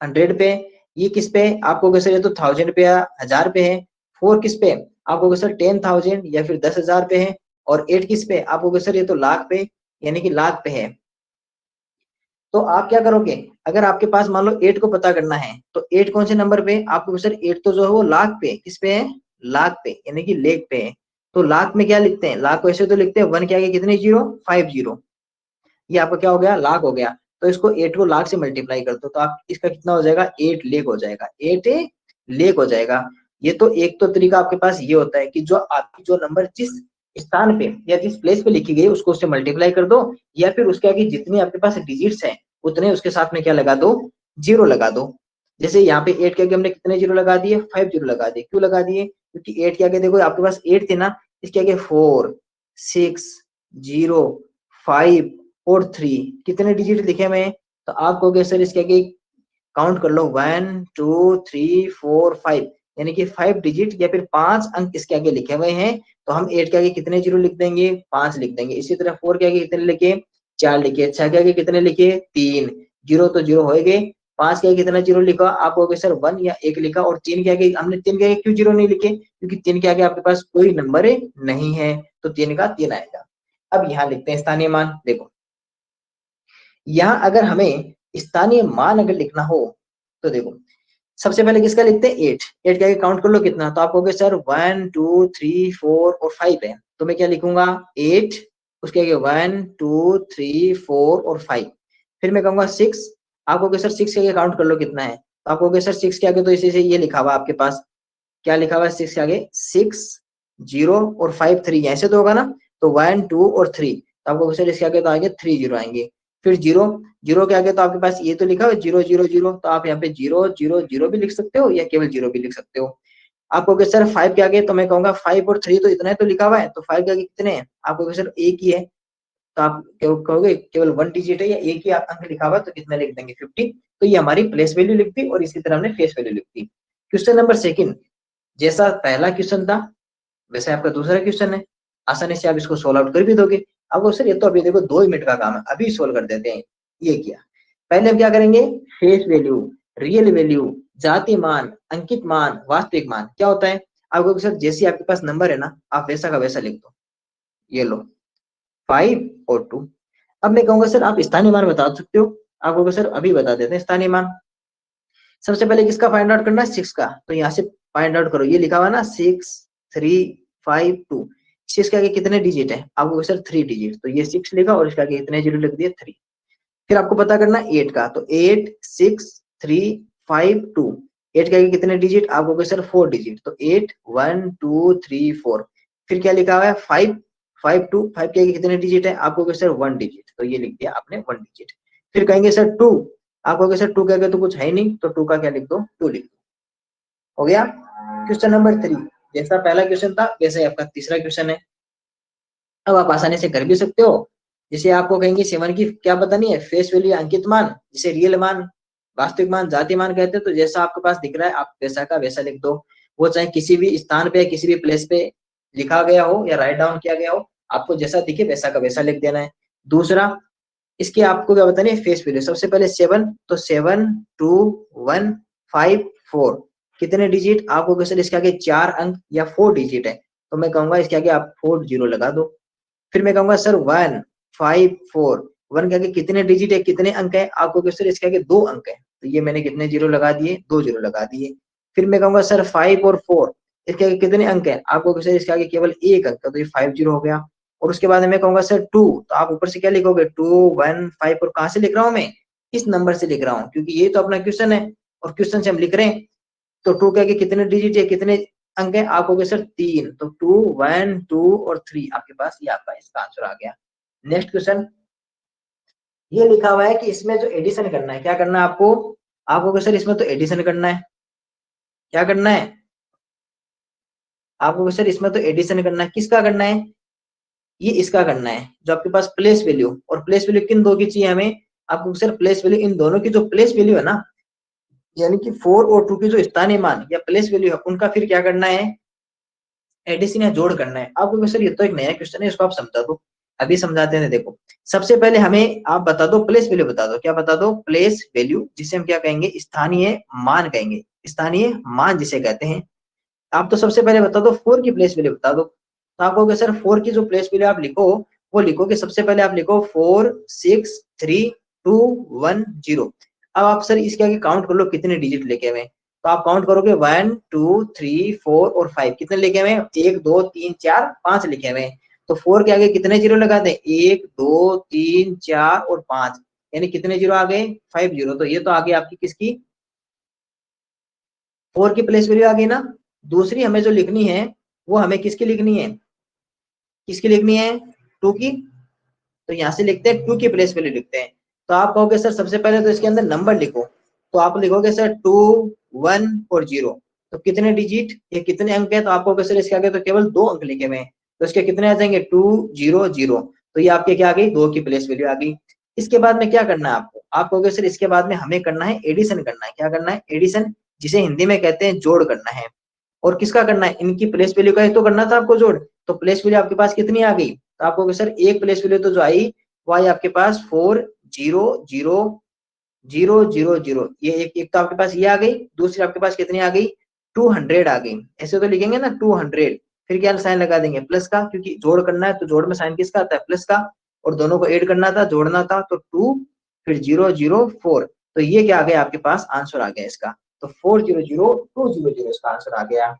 Speaker 1: 100 पे, ये किस पे, आपको सर ये तो 1000 पे या 1000 पे है। 4 किस पे, आपको सर 10,000 या फिर 10,000 पे है। और 8 किस पे, आपको सर ये तो लाख पे यानी कि लाख पे है। तो आप क्या करोगे, अगर आपके पास मान लो 8 को पता करना है, तो 8 कौन से नंबर पे, आपको सर 8 तो जो है वो लाख पे, किस पे है, लाख पे यानी कि लेख पे है। तो लाख में क्या लिखते हैं, लाख को ऐसे तो लिखते हैं 1 के आगे कितने जीरो, 5 जीरो, ये आपका क्या हो गया, लाख हो गया। तो इसको 8 को लाख से मल्टीप्लाई कर दो, तो आप इसका कितना हो जाएगा, 8 लेख हो जाएगा, 8 लेख हो जाएगा। ये तो एक तो तरीका आपके पास ये होता है कि जो आपकी जो नंबर जिस स्थान पे या जिस प्लेस पे लिखी गई उसको उससे मल्टीप्लाई कर दो, या फिर उसके आगे जितनी आपके पास डिजिट्स हैं उतने उसके साथ में क्या लगा दो, जीरो लगा दो। जैसे यहाँ पे 8 के आगे हमने कितने जीरो लगा दिए, 5 जीरो लगा दिए। क्यों लगा दिए, क्योंकि 8 के आगे देखो आपके पास 8 थे ना, इसके आगे 4 6 0 5 और 3 कितने डिजिट लिखे हुए हैं, तो आप कहोगे सर इसके आगे काउंट कर लो 1 2 3 4 5 यानी कि 5 डिजिट या फिर 5 अंक इसके आगे लिखे हुए हैं। तो हम 8 के आगे कितने जीरो लिख देंगे, 5 लिख देंगे। इसी तरह 4 के आगे कितने लिखे, 4 लिखे। 6 के आगे कितने लिखे, 3, जीरो तो जीरो हो गए। 5 के आगे कितना जीरो लिखा, आप कहोगे सर 1 या 1 लिखा। और 3 के आगे हमने 3 के आगे क्यों जीरो नहीं लिखे, क्योंकि 3 के आगे आपके पास कोई नंबर नहीं है, तो 3 का 3 आएगा। अब यहाँ लिखते हैं स्थानीय मान। देखो यहाँ अगर हमें स्थानीय मान अगर लिखना हो तो देखो सबसे पहले किसका लिखते हैं, 8, 8 के आगे काउंट कर लो कितना, तो आप कहोगे सर 1 2 3 4 और 5 है, तो मैं क्या लिखूंगा 8, उसके आगे 1 2 3 4 और 5। फिर मैं कहूंगा 6, आप कहोगे सर 6 के आगे काउंट कर लो कितना है, तो आप कहोगे सर 6 के आगे तो इसी से ये लिखा हुआ आपके पास, क्या लिखा हुआ है 6 के आगे, 6 0 और 5 3, ऐसे तो होगा ना। तो 1 2 और 3, तो आपको सर इसके आगे तो आगे 3 जीरो आएंगे। फिर जीरो, जीरो के आगे तो आपके पास ये तो लिखा है 0 0 0, तो आप यहाँ पे 0 0 0 भी लिख सकते हो या केवल 0 भी लिख सकते हो। आप कहोगे सर 5 के आगे, तो मैं कहूंगा 5 और 3 तो इतना ही तो लिखा हुआ है, तो 5 के आगे कितने हैं, आप कहोगे सर एक ही है, तो आप कहोगे केवल 1 डिजिट है या एक ही अंक लिखा हुआ, तो कितना लिख देंगे 50। तो ये हमारी प्लेस वैल्यू लिख दी और इसी तरह हमने फेस वैल्यू लिख दी। क्वेश्चन नंबर सेकंड, जैसा पहला क्वेश्चन था वैसे आपका दूसरा क्वेश्चन है, आसानी से आप इसको सोल्व आउट कर भी दोगे। आपको सर ये तो अभी देखो 2 मिनट का काम है, अभी सोल्व कर देते हैं। ये किया, पहले हम क्या करेंगे, फेस वैल्यू, रियल वैल्यू, जाति मान, अंकित मान, वास्तविक मान क्या होता है। आपको सर जैसे आपके पास नंबर है ना, आप वैसा का वैसा लिख दो, ये लो 5 और 2। अब मैं कहूंगा सर आप स्थानीय मान बता सकते हो, आप कहोगे सर अभी बता देते हैं स्थानीय मान। सबसे पहले किसका फाइंड आउट करना है, 6 का, तो यहाँ से फाइंड आउट करो, ये लिखा हुआ ना 6 3 5 2, 6 के आगे कितने डिजिट है, आपको सर 3 डिजिट, तो ये 6 लिखा और इसके आगे कितने जीरो लिख दिए 3। फिर आपको पता करना 8 का, तो 8 6 3 5 2, 8 के आगे कितने डिजिट, आपको सर 4 डिजिट, तो 8 1 2 3 4। फिर क्या लिखा हुआ है 5 5 2, 5 के आगे कितने डिजिट है, आपको सर 1 डिजिट, तो ये लिख दिया आपने 1 डिजिट। फिर कहेंगे सर 2, आप कहोगे सर 2 के आगे तो कुछ है ही नहीं, तो 2 का क्या लिख दो 2 लिख दो, हो गया। क्वेश्चन नंबर 3, जैसा पहला क्वेश्चन था वैसे आपका तीसरा क्वेश्चन है। अब आप आसानी से कर भी सकते हो, जैसे आपको कहेंगे 7 की क्या बतानी है, फेस वैल्यू अंकित मान, जिसे रियल मान, वास्तविक मान, जाति मान कहते हैं, तो जैसा आपके पास दिख रहा है आप वैसा का वैसा लिख दो। वो चाहे किसी भी स्थान पे किसी भी प्लेस पे लिखा गया हो या राइट डाउन किया गया हो, आपको जैसा दिखे वैसा का वैसा लिख देना है। दूसरा, इसके आपको क्या बतानी है, फेस वैल्यू। सबसे पहले 7, तो 7 2 1 5 4, कितने डिजिट, आपको क्वेश्चन इसके आगे 4 अंक या 4 डिजिट है, तो मैं कहूंगा इसके आगे आप 4 जीरो लगा दो। फिर मैं कहूंगा सर 1 5 4, 1 के आगे कितने डिजिट है, कितने अंक है, आपको क्वेश्चन इसके आगे 2 अंक है, तो ये मैंने कितने जीरो लगा दिए, 2 जीरो लगा दिए। फिर मैं कहूंगा सर 5 और 4, इसके आगे कितने अंक है, आपको क्वेश्चन इसके आगे केवल 1 अंक, तो ये 5 जीरो हो गया। और उसके बाद मैं कहूंगा सर 2, तो आप ऊपर से क्या लिखोगे 2 1 5, और कहां से लिख रहा हूं मैं, इस नंबर से लिख रहा हूँ क्योंकि ये तो अपना क्वेश्चन है और क्वेश्चन से हम लिख रहे हैं। तो 2 के आगे कितने डिजिट है, कितने अंक है, आप कहोगे सर 3, तो 2 1 2 और 3, आपके पास ये आपका इसका आंसर आ गया। नेक्स्ट क्वेश्चन, ये लिखा हुआ है कि इसमें जो एडिशन करना है, क्या करना है आपको, आप कहोगे सर इसमें तो एडिशन करना है, क्या करना है, आप कहोगे सर इसमें तो एडिशन करना है, किसका करना है, ये इसका करना है, जो आपके पास प्लेस वैल्यू, और प्लेस वैल्यू किन दो की चाहिए हमें, आपको सर प्लेस वैल्यू इन दोनों की जो प्लेस वैल्यू है ना, यानी कि 4 और 2 की जो स्थानीय मान या प्लेस वैल्यू है, उनका फिर क्या करना है, एडिशन या जोड़ करना है। आपको सर ये तो एक नया क्वेश्चन है, इसको आप समझा दो, अभी समझाते हैं। देखो सबसे पहले हमें आप बता दो प्लेस वैल्यू, बता दो क्या बता दो, प्लेस वैल्यू, जिसे हम क्या कहेंगे, स्थानीय मान कहेंगे, स्थानीय मान जिसे कहते हैं। आप तो सबसे पहले बता दो 4 की प्लेस वैल्यू बता दो, तो आप कहोगे सर 4 की जो प्लेस वैल्यू आप लिखो, वो लिखोगे सबसे पहले आप लिखो 4 6 3 2 1 0। अब आप सर इसके आगे काउंट कर लो कितने डिजिट लेके हुए, तो आप काउंट करोगे 1 2 3 4 और 5, कितने लिखे हुए, 1 2 3 4 5 लिखे हुए। तो 4 के आगे कितने जीरो लगा दें, 1 2 3 4 और 5, यानी कितने जीरो आ गए, 5 जीरो। तो ये तो आगे आपकी किसकी, 4 की प्लेस वैल्यू आ गई ना। दूसरी हमें जो लिखनी है वो हमें किसकी लिखनी है, किसकी लिखनी है, 2 की, तो यहाँ से लिखते हैं 2 की प्लेस वैल्यू लिखते हैं। तो आप कहोगे सर सबसे पहले तो इसके अंदर नंबर लिखो, तो आप लिखोगे सर 2 1 और 0, तो कितने डिजिट, ये कितने अंक है, तो आप कहोगे सर इसके आगे तो केवल 2 अंक लिखे हुए हैं, तो इसके कितने आ जाएंगे 2 0 0, तो ये आपके क्या आ गई, 2 की प्लेस वैल्यू आ गई। इसके बाद में क्या करना है आपको, आप कहोगे सर इसके बाद में हमें करना है एडिशन करना है, क्या करना है, एडिशन, जिसे हिंदी में कहते हैं जोड़ करना है। और किसका करना है, इनकी प्लेस वैल्यू का ही तो करना था आपको जोड़, तो प्लेस वैल्यू आपके पास कितनी आ गई, तो आपको सर एक प्लेस वैल्यू तो जो आई वो आई आपके पास 4 0 0 0 0 0, ये एक तो आपके पास ये आ गई, दूसरी आपके पास कितनी आ गई 200 आ गई। ऐसे तो लिखेंगे ना 200, फिर क्या साइन लगा देंगे प्लस का, क्योंकि जोड़ करना है तो जोड़ में साइन किसका आता है, प्लस का, और दोनों को ऐड करना था, जोड़ना था, तो 2 फिर 0 0 4, तो ये क्या आ गया आपके पास आंसर आ गया इसका, तो 4 0 0 2 0 0 इसका आंसर आ गया।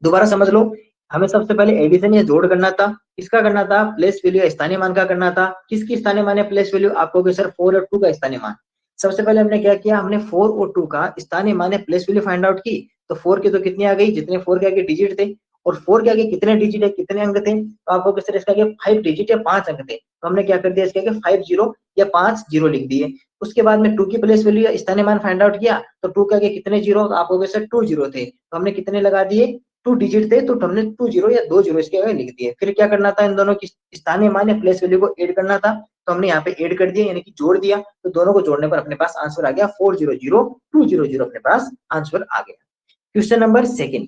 Speaker 1: दोबारा समझ लो, हमें सबसे पहले एडिशन या जोड़ करना था, किसका करना था, प्लेस वैल्यू या स्थानीय मान का करना था। किसकी स्थानीय मान है प्लेस वैल्यू, आपको सर 4 और 2 का स्थानीय मान। सबसे पहले हमने क्या किया, हमने 4 और 2 का स्थानीय मान प्लेस वैल्यू फाइंड आउट की, तो 4 की तो कितनी आ गई, जितने 4 के आगे डिजिट थे, और 4 के आगे कितने डिजिट है, कितने अंक थे, तो आपको सर इसके आगे 5 डिजिट या 5 अंक थे, तो हमने क्या कर दिया, इसके आगे 5 0 या 5 0 लिख दिए। उसके बाद में 2 की प्लेस वैल्यू या स्थानीय मान फाइंड आउट किया, तो 2 के आगे कितने जीरो, तो आप कहोगे सर 2 जीरो थे, तो हमने कितने लगा दिए, 2 डिजिट थे, तो हमने 2 जीरो या 2 जीरो इसके आगे लिख दिए। फिर क्या करना था, इन दोनों की स्थानीय मान या प्लेस वैल्यू को ऐड करना था, तो हमने यहाँ पे ऐड कर दिया, यानी कि जोड़ दिया, तो दोनों को जोड़ने पर अपने पास आंसर आ गया 400200, अपने पास आंसर आ गया। क्वेश्चन नंबर सेकंड,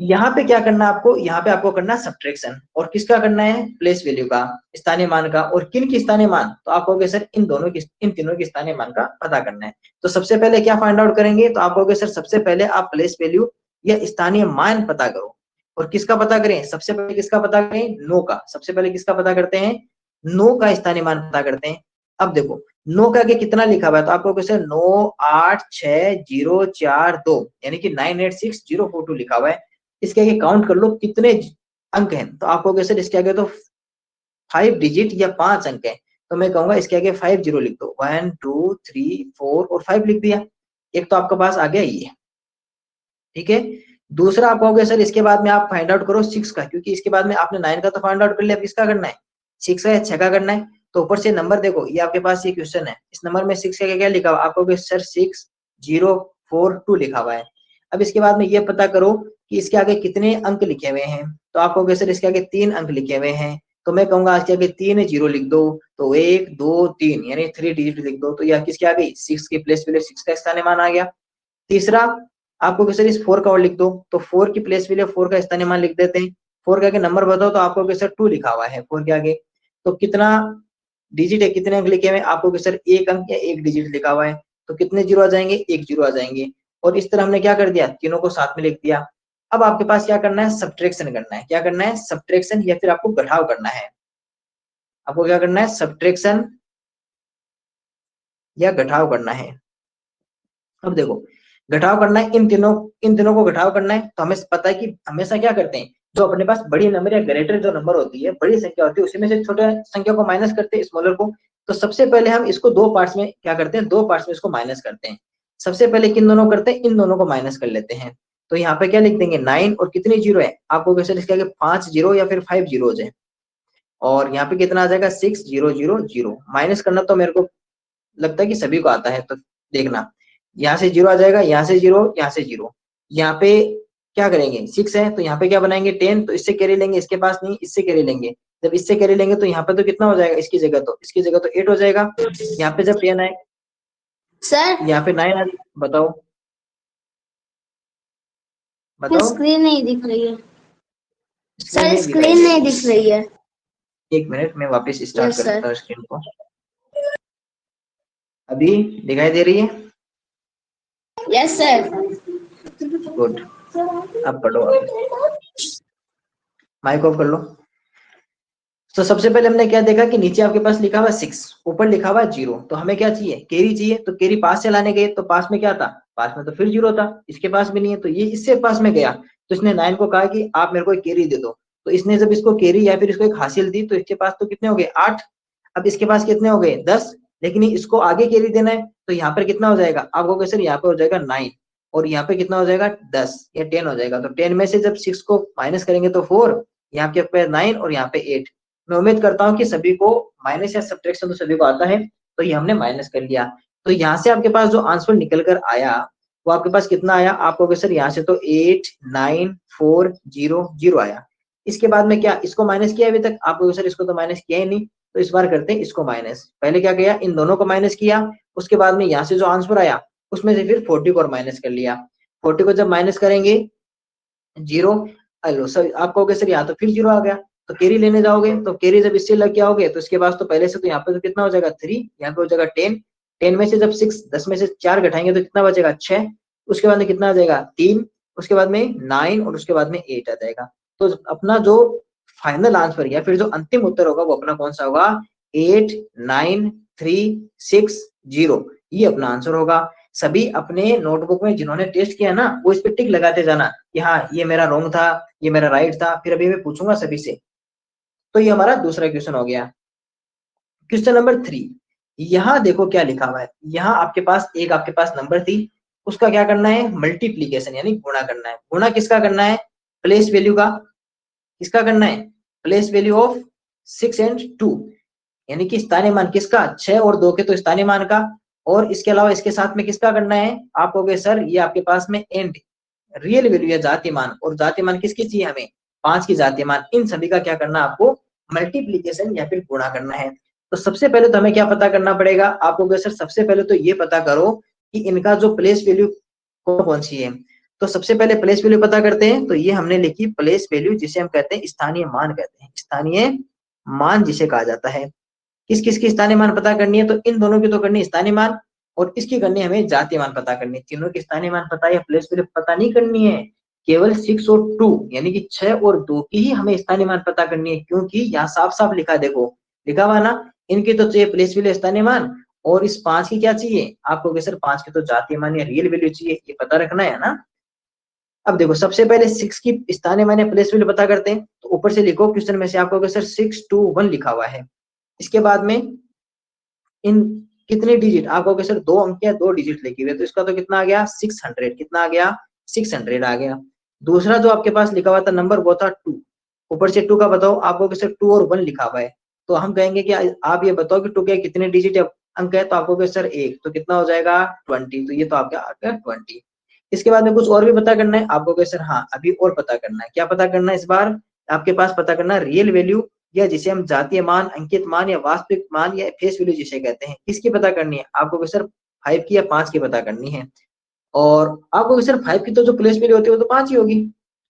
Speaker 1: यहाँ पे क्या करना है आपको, यहाँ पे आपको करना है सब्ट्रैक्शन, और किसका करना है, प्लेस वैल्यू का, स्थानीय मान का, और किन की स्थानीय मान, तो आप कहोगे सर इन दोनों की, इन तीनों की स्थानीय मान का पता करना है। तो सबसे पहले क्या फाइंड आउट करेंगे, तो आप कहोगे सर सबसे पहले आप प्लेस वैल्यू या स्थानीय मान पता करो, और किसका पता करें, सबसे पहले किसका पता करें, नो का, सबसे पहले किसका पता करते हैं, नो का स्थानीय मान पता करते हैं। अब देखो नो का आगे कितना लिखा हुआ है, तो आप कहोगे सर 98604 2, यानी कि 986,042 लिखा हुआ है, इसके आगे काउंट कर लो कितने अंक हैं, तो आप कहोगे सर इसके आगे तो 5 डिजिट या 5 अंक है, तो मैं कहूंगा इसके आगे 5 जीरो लिख दो, 1 2 3 4 और 5 लिख दिया, एक तो आपके पास आ गया ये, ठीक है। दूसरा आप कहोगे सर इसके बाद में आप फाइंड आउट करो 6 का, क्योंकि इसके बाद में आपने 9 का तो फाइंड आउट कर लिया, अब किसका करना है, 6 का या 6 का करना है। तो ऊपर से नंबर देखो, ये आपके पास ये क्वेश्चन है, इस नंबर में 6 का क्या लिखा हुआ, आप कहोगे सर 6042 लिखा हुआ है। अब इसके बाद में ये पता करो कि इसके आगे कितने अंक लिखे हुए हैं, तो आप कहोगे सर इसके आगे 3 अंक लिखे हुए हैं, तो मैं कहूंगा इसके आगे 3 जीरो लिख दो, तो 1 2 3 यानी 3 डिजिट लिख दो, तो यह किसके आ गई, 6 की प्लेस वैल्यू 6 का स्थानीय मान आ गया। तीसरा आपको सर इस 4 का और लिख दो, तो 4 की प्लेस वैल्यू 4 का स्थानीय मान लिख देते हैं, 4 के आगे नंबर बताओ, तो आपको सर 2 लिखा हुआ है 4 के आगे, तो कितना डिजिट है, कितने अंक लिखे हुए हैं, आपको सर 1 अंक या 1 डिजिट लिखा हुआ है, तो कितने जीरो आ जाएंगे, 1 जीरो आ जाएंगे, और इस तरह हमने क्या कर दिया, तीनों को साथ में लिख दिया। अब आपके पास क्या करना है, सब्ट्रैक्शन करना है, क्या करना है, सब्ट्रैक्शन, या फिर आपको घटाव करना है, आपको क्या करना है, सब्ट्रैक्शन या घटाव करना है। अब देखो घटाव करना है, इन तीनों को घटाव करना है, तो हमें पता है कि हमेशा क्या करते हैं, जो अपने पास बड़ी नंबर या ग्रेटर जो नंबर होती है, बड़ी संख्या होती है, उसी में से छोटे संख्या को माइनस करते हैं, स्मॉलर को। तो सबसे पहले हम इसको दो पार्ट्स में क्या करते हैं, दो पार्ट्स में इसको माइनस करते हैं। सबसे पहले किन दोनों करते हैं, इन दोनों को माइनस कर लेते हैं। तो यहाँ पे क्या लिख देंगे, 9, और कितनी जीरो है, आपको कैसे इसके आगे 5 जीरो या फिर 5 जीरो है, और यहाँ पे कितना आ जाएगा 6000, माइनस करना तो मेरे को लगता है कि सभी को आता है, तो देखना यहाँ से जीरो आ जाएगा, यहाँ से जीरो, यहाँ से जीरो, यहाँ पे क्या करेंगे 6 है, तो यहाँ पे क्या बनाएंगे 10, तो इससे कैरी लेंगे, इसके पास नहीं, इससे कैरी लेंगे, जब इससे कैरी लेंगे तो यहाँ पे तो कितना हो जाएगा, इसकी जगह तो 8 हो जाएगा। यहाँ पे जब 10 आए
Speaker 2: सर
Speaker 1: यहाँ पे 9 आ, बताओ बताओ,
Speaker 2: स्क्रीन नहीं दिख रही है,
Speaker 1: स्क्रीन
Speaker 2: सर
Speaker 1: नहीं दिखाई
Speaker 2: स्क्रीन
Speaker 1: दे
Speaker 2: नहीं
Speaker 1: रही
Speaker 2: दिख रही है।
Speaker 1: है, 1 मिनट मैं वापस स्टार्ट
Speaker 2: यस सर।
Speaker 1: करता हूँ स्क्रीन को, अभी दिखाई दे रही है,
Speaker 2: यस सर।
Speaker 1: गुड। अब पढ़ो वापस, माइक ऑफ कर लो। तो सबसे पहले हमने क्या देखा कि नीचे आपके पास लिखा हुआ 6, ऊपर लिखा हुआ 0, तो हमें क्या चाहिए, कैरी चाहिए, तो कैरी पास से लाने गए, तो पास में क्या था, पास में तो फिर 0 था, इसके पास भी नहीं है, तो ये इससे पास में गया, तो इसने 9 को कहा कि आप मेरे को एक कैरी दे दो, तो इसने जब इसको कैरी या फिर इसको एक हासिल दी, तो इसके पास तो कितने हो गए 8, अब इसके पास कितने हो गए 10, लेकिन इसको आगे कैरी देना है, तो यहाँ पर कितना हो जाएगा, आप कहोगे सर यहाँ पे हो जाएगा 9, और यहाँ पे कितना हो जाएगा 10 या 10 हो जाएगा, तो 10 में से जब 6 को माइनस करेंगे तो 4, यहाँ पे 9 और यहाँ पे 8। मैं उम्मीद करता हूँ कि सभी को माइनस या सब्ट्रैक्शन तो सभी को आता है, तो ये हमने माइनस कर लिया, तो यहाँ से आपके पास जो आंसर निकल कर आया वो आपके पास कितना आया, आप कहोगे सर यहाँ से तो 89400 आया। इसके बाद में क्या इसको माइनस किया अभी तक, आप कहोगे सर इसको तो माइनस किया ही नहीं, तो इस बार करते हैं इसको माइनस, पहले क्या किया इन दोनों को माइनस किया, उसके बाद में यहाँ से जो आंसर आया उसमें से फिर 40 को और माइनस कर लिया, 40 को जब माइनस करेंगे 0, हेलो सर आप कहोगे सर यहाँ तो फिर 0 आ गया, तो कैरी लेने जाओगे, तो कैरी जब इससे लग के आओगे तो इसके पास तो पहले से तो यहाँ पे तो कितना हो जाएगा 3, यहाँ पे हो जाएगा 10, 10 में से जब 6 10 में से 4 घटाएंगे तो कितना बचेगा 6, उसके बाद में कितना आ जाएगा 3, उसके बाद में 9 और उसके बाद में 8 आ जाएगा। तो अपना जो फाइनल आंसर या फिर जो अंतिम उत्तर होगा वो अपना कौन सा होगा, 89360, ये अपना आंसर होगा। सभी अपने नोटबुक में जिन्होंने टेस्ट किया ना वो इस पे टिक लगाते जाना कि हाँ ये मेरा रॉन्ग था, ये मेरा राइट था, फिर अभी मैं पूछूंगा सभी से। तो ये हमारा दूसरा क्वेश्चन हो गया। क्वेश्चन नंबर 3, यहाँ देखो क्या लिखा हुआ है, यहाँ आपके पास एक आपके पास नंबर थी, उसका क्या करना है मल्टीप्लीकेशन यानी गुणा करना है। गुणा किसका करना है, प्लेस वैल्यू का, किसका करना है, प्लेस वैल्यू ऑफ 6 and 2, यानी कि स्थानीय मान किसका, 6 और 2 के तो स्थानीय मान का, और इसके अलावा इसके साथ में किसका करना है, आप कहोगे सर ये आपके पास में एंड रियल वैल्यू या जाति मान, और जाति मान किसकी चाहिए हमें, 5 की जाति मान, इन सभी का क्या करना है आपको, मल्टीप्लीकेशन या फिर गुणा करना है। तो सबसे पहले तो हमें क्या पता करना पड़ेगा, आप कहोगे सर सबसे पहले तो ये पता करो कि इनका जो प्लेस वैल्यू कौन सी है। तो सबसे पहले प्लेस वैल्यू पता करते हैं, तो ये हमने लिखी प्लेस वैल्यू, जिसे हम कहते हैं स्थानीय मान कहते हैं, स्थानीय मान जिसे कहा जाता है। किस किस की स्थानीय मान पता करनी है, तो इन दोनों की तो करनी है स्थानीय मान, और इसकी करनी है हमें जातीय मान पता करनी है। तीनों की स्थानीय मान पता या प्लेस वैल्यू पता नहीं करनी है, केवल 6 और 2 यानी कि 6 और 2 की ही हमें स्थानीय मान पता करनी है, क्योंकि यहाँ साफ साफ लिखा है, देखो लिखा हुआ ना, इनकी तो चाहिए प्लेस वैल्यू स्थानीय मान, और इस 5 की क्या चाहिए, आपको सर 5 की तो जातीय मान या रियल वैल्यू चाहिए, ये पता रखना है ना। अब देखो सबसे पहले 6 की स्थानीय मान या प्लेस वैल्यू पता करते हैं, तो ऊपर से लिखो क्वेश्चन में से, आपको सर 621 लिखा हुआ है। इसके बाद में इन कितने डिजिट, आप कहोगे सर 2 अंक या 2 डिजिट लिखे हुए, तो इसका तो कितना आ गया 600, कितना आ गया 600 आ गया। दूसरा जो आपके पास लिखा हुआ था नंबर वो था 2, ऊपर से 2 का बताओ, आप कहोगे सर 2 और 1 लिखा हुआ है, तो हम कहेंगे कि आप ये बताओ कि 2 के कितने डिजिट या अंक है, तो आप कहोगे सर 1, तो कितना हो जाएगा 20, तो ये तो आपका आ गया 20। इसके बाद में कुछ और भी पता करना है, आप कहोगे सर हाँ अभी और पता करना है, क्या पता करना है इस बार, आपके पास पता करना है रियल वैल्यू, या जिसे हम जातीय मान, अंकित मान या वास्तविक मान या फेस वैल्यू जिसे कहते हैं, किसकी पता करनी है, आपको सर 5 की या 5 की पता करनी है। और आपको सर 5 की तो जो प्लेस वैल्यू होती है वो तो 5 ही होगी,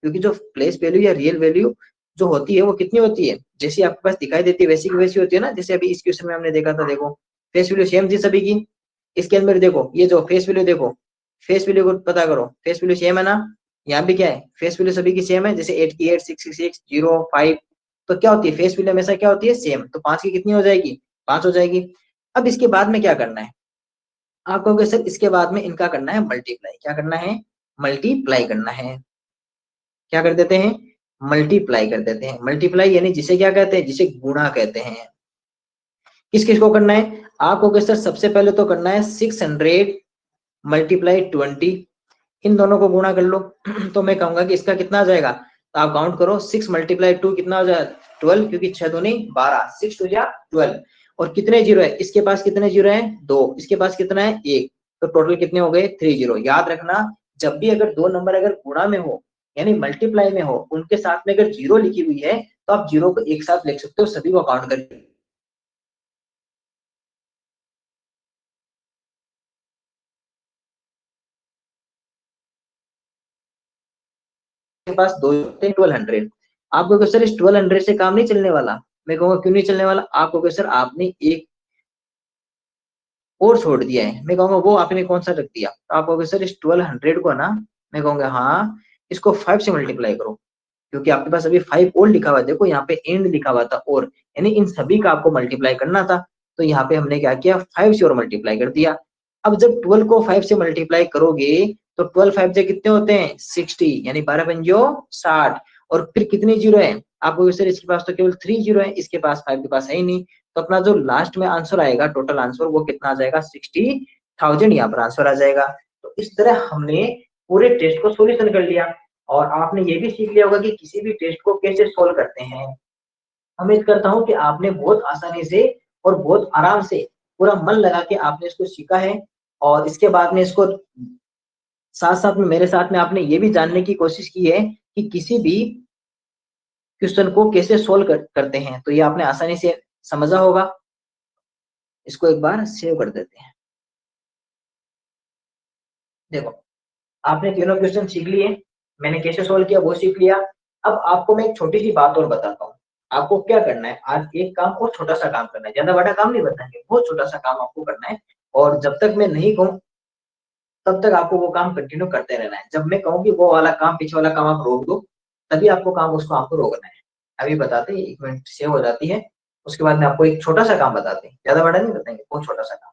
Speaker 1: क्योंकि जो प्लेस वैल्यू या रियल वैल्यू जो होती है वो कितनी होती है, जैसी आपके पास दिखाई देती है वैसी की वैसी होती है ना, जैसे अभी इस क्वेश्चन में हमने देखा था, देखो फेस वैल्यू सेम थी सभी की, इसके अंदर देखो ये जो फेस वैल्यू, देखो फेस वैल्यू को पता करो, फेस वैल्यू सेम है ना, यहाँ भी क्या है फेस वैल्यू सभी की सेम है, जैसे 8 की 8, 6 की 6, 0 5, तो क्या होती है फेस वैल्यू हमेशा क्या होती है सेम, तो 5 की कितनी हो जाएगी 5 हो जाएगी। अब इसके बाद में क्या करना है, आप कहोगे सर इसके बाद में इनका करना है मल्टीप्लाई, क्या करना है मल्टीप्लाई करना है, क्या कर देते हैं मल्टीप्लाई कर देते हैं, मल्टीप्लाई यानी जिसे क्या कहते हैं, जिसे गुणा कहते हैं। किस किस को करना है, आप कहोगे सर सबसे पहले तो करना है 600 मल्टीप्लाई 20, इन दोनों को गुणा कर लो तो मैं कहूंगा कि इसका कितना आ जाएगा, तो आप काउंट करो 6 मल्टीप्लाई 2 कितना हो जाएगा 12, क्योंकि 6 दूनी 12, 6 टू जा 12, और कितने जीरो है इसके पास, कितने जीरो है 2, इसके पास कितना है 1, तो टोटल कितने हो गए 3 जीरो। याद रखना जब भी अगर दो नंबर अगर गुणा में हो यानी मल्टीप्लाई में हो, उनके साथ में अगर जीरो लिखी हुई है तो आप जीरो को एक साथ लिख सकते हो सभी को काउंट करके, के पास दो 1200, आप कहोगे सर इस 1200 से काम नहीं चलने वाला, मैं कहूंगा क्यों नहीं चलने वाला, आप कहोगे सर आपने एक और छोड़ दिया है, मैं कहूंगा वो आपने कौन सा रख दिया, तो आप कहोगे सर इस 1200 को ना, मैं कहूंगा हाँ इसको 5 से मल्टीप्लाई करो, क्योंकि आपके पास अभी 5 और लिखा हुआ है, देखो यहाँ पे एंड लिखा हुआ था, और यानी इन सभी का आपको मल्टीप्लाई करना था, तो यहाँ पे हमने क्या किया 5 से और मल्टीप्लाई कर दिया। अब जब 12 को 5 से मल्टीप्लाई करोगे तो 12 5 से कितने होते हैं 60, यानी 12 पंजो 60, और फिर कितने जीरो है, आपको सर इसके पास तो केवल 3 जीरो है, इसके पास 5 के पास है ही नहीं, तो अपना जो लास्ट में आंसर आएगा टोटल आंसर वो कितना आ जाएगा 60,000, यहाँ पर आंसर आ जाएगा। तो इस तरह हमने पूरे टेस्ट को सोल्यूशन कर लिया, और आपने ये भी सीख लिया होगा कि किसी भी टेस्ट को कैसे सोल्व करते हैं। उम्मीद करता हूँ कि आपने बहुत आसानी से और बहुत आराम से पूरा मन लगा के आपने इसको सीखा है, और इसके बाद में इसको साथ साथ में मेरे साथ में आपने ये भी जानने की कोशिश की है कि किसी भी क्वेश्चन को कैसे सोल्व करते हैं, तो ये आपने आसानी से समझा होगा। इसको एक बार सेव कर देते हैं। देखो आपने तीनों क्वेश्चन सीख लिए, मैंने कैसे सोल्व किया वो सीख लिया। अब आपको मैं एक छोटी सी बात और बताता हूँ, आपको क्या करना है, आज एक काम और छोटा सा काम करना है, ज्यादा बड़ा काम नहीं बताएंगे, बहुत छोटा सा काम आपको करना है, और जब तक मैं नहीं कहूँ तब तक आपको वो काम कंटिन्यू करते रहना है, जब मैं कहूँ कि वो वाला काम पीछे वाला काम आप रोक दो, तभी आपको काम उसको आपको रोकना है। अभी बताते हैं, 1 मिनट सेव हो जाती है, उसके बाद में आपको एक छोटा सा काम बताते हैं, ज्यादा बड़ा नहीं बताएंगे, बहुत छोटा सा काम।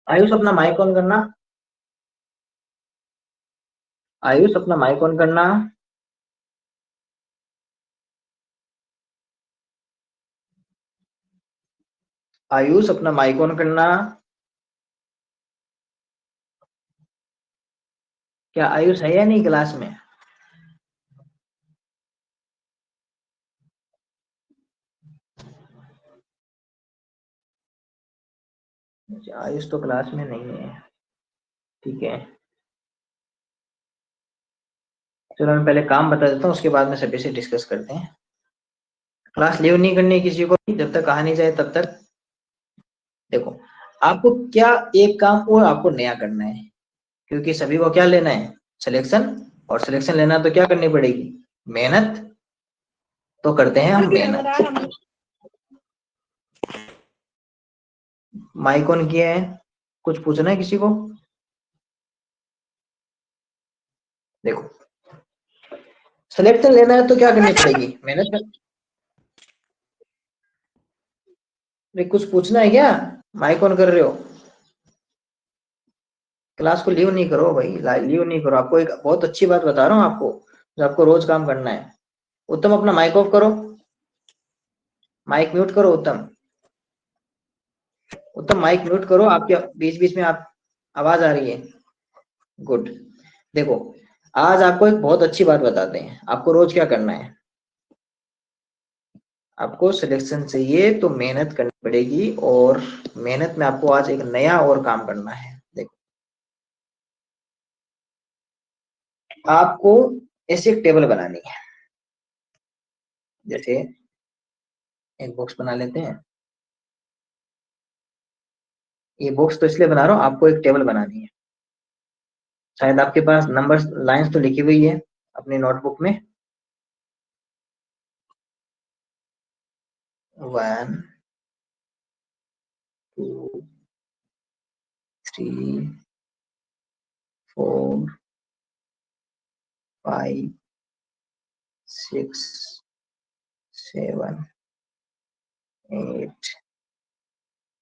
Speaker 1: आयुष अपना माइक ऑन करना। आयुष अपना माइक ऑन करना। आयुष अपना माइक ऑन करना। क्या आयुष है या नहीं क्लास में? आयुष तो क्लास में नहीं है। ठीक है, चलो मैं पहले काम बता देता हूँ, उसके बाद में सभी से डिस्कस करते हैं। क्लास लीव नहीं करनी है किसी को भी, जब तक कहा नहीं जाए तब तक। देखो, आपको क्या एक काम और आपको नया करना है, क्योंकि सभी को क्या लेना है, सिलेक्शन। और सिलेक्शन लेना तो क्या करनी पड़ेगी, मेहनत। तो करते हैं हम मेहनत। माइक ऑन किया है, कुछ पूछना है किसी को? देखो, सिलेक्शन लेना है तो क्या करनी पड़ेगी, मेहनत कर। कुछ पूछना है क्या? माइक ऑन कर रहे हो? क्लास को लीव नहीं करो भाई, लीव नहीं करो। आपको एक बहुत अच्छी बात बता रहा हूँ आपको, जो आपको रोज काम करना है। उत्तम अपना माइक ऑफ करो, माइक म्यूट करो। उत्तम, उत्तम माइक म्यूट करो, आपके बीच बीच में आप आवाज आ रही है। गुड। देखो, आज आपको एक बहुत अच्छी बात बताते हैं, आपको रोज क्या करना है। आपको सिलेक्शन चाहिए तो मेहनत करनी पड़ेगी, और मेहनत में आपको आज एक नया और काम करना है। देखो, आपको ऐसे एक टेबल बनानी है। जैसे एक बॉक्स बना लेते हैं। ये बॉक्स तो इसलिए बना रहा हूँ, आपको एक टेबल बनानी है। शायद आपके पास नंबर लाइंस तो लिखी हुई है अपनी नोटबुक में। 1 2 3 4 5 6 7 8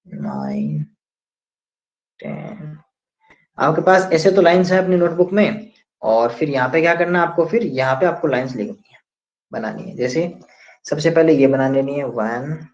Speaker 1: 9 10। आपके पास ऐसे तो लाइंस है अपनी नोटबुक में, और फिर यहाँ पे क्या करना है आपको, फिर यहाँ पे आपको लाइंस लिखनी है, बनानी है। जैसे सबसे पहले ये बना लेनी है 1।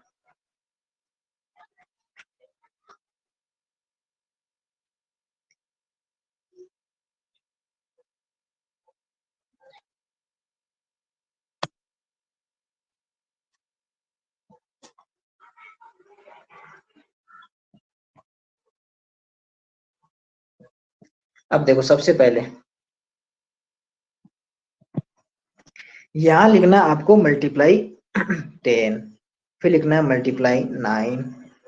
Speaker 1: अब देखो, सबसे पहले यहाँ लिखना है आपको मल्टीप्लाई 10, फिर लिखना है multiply 9,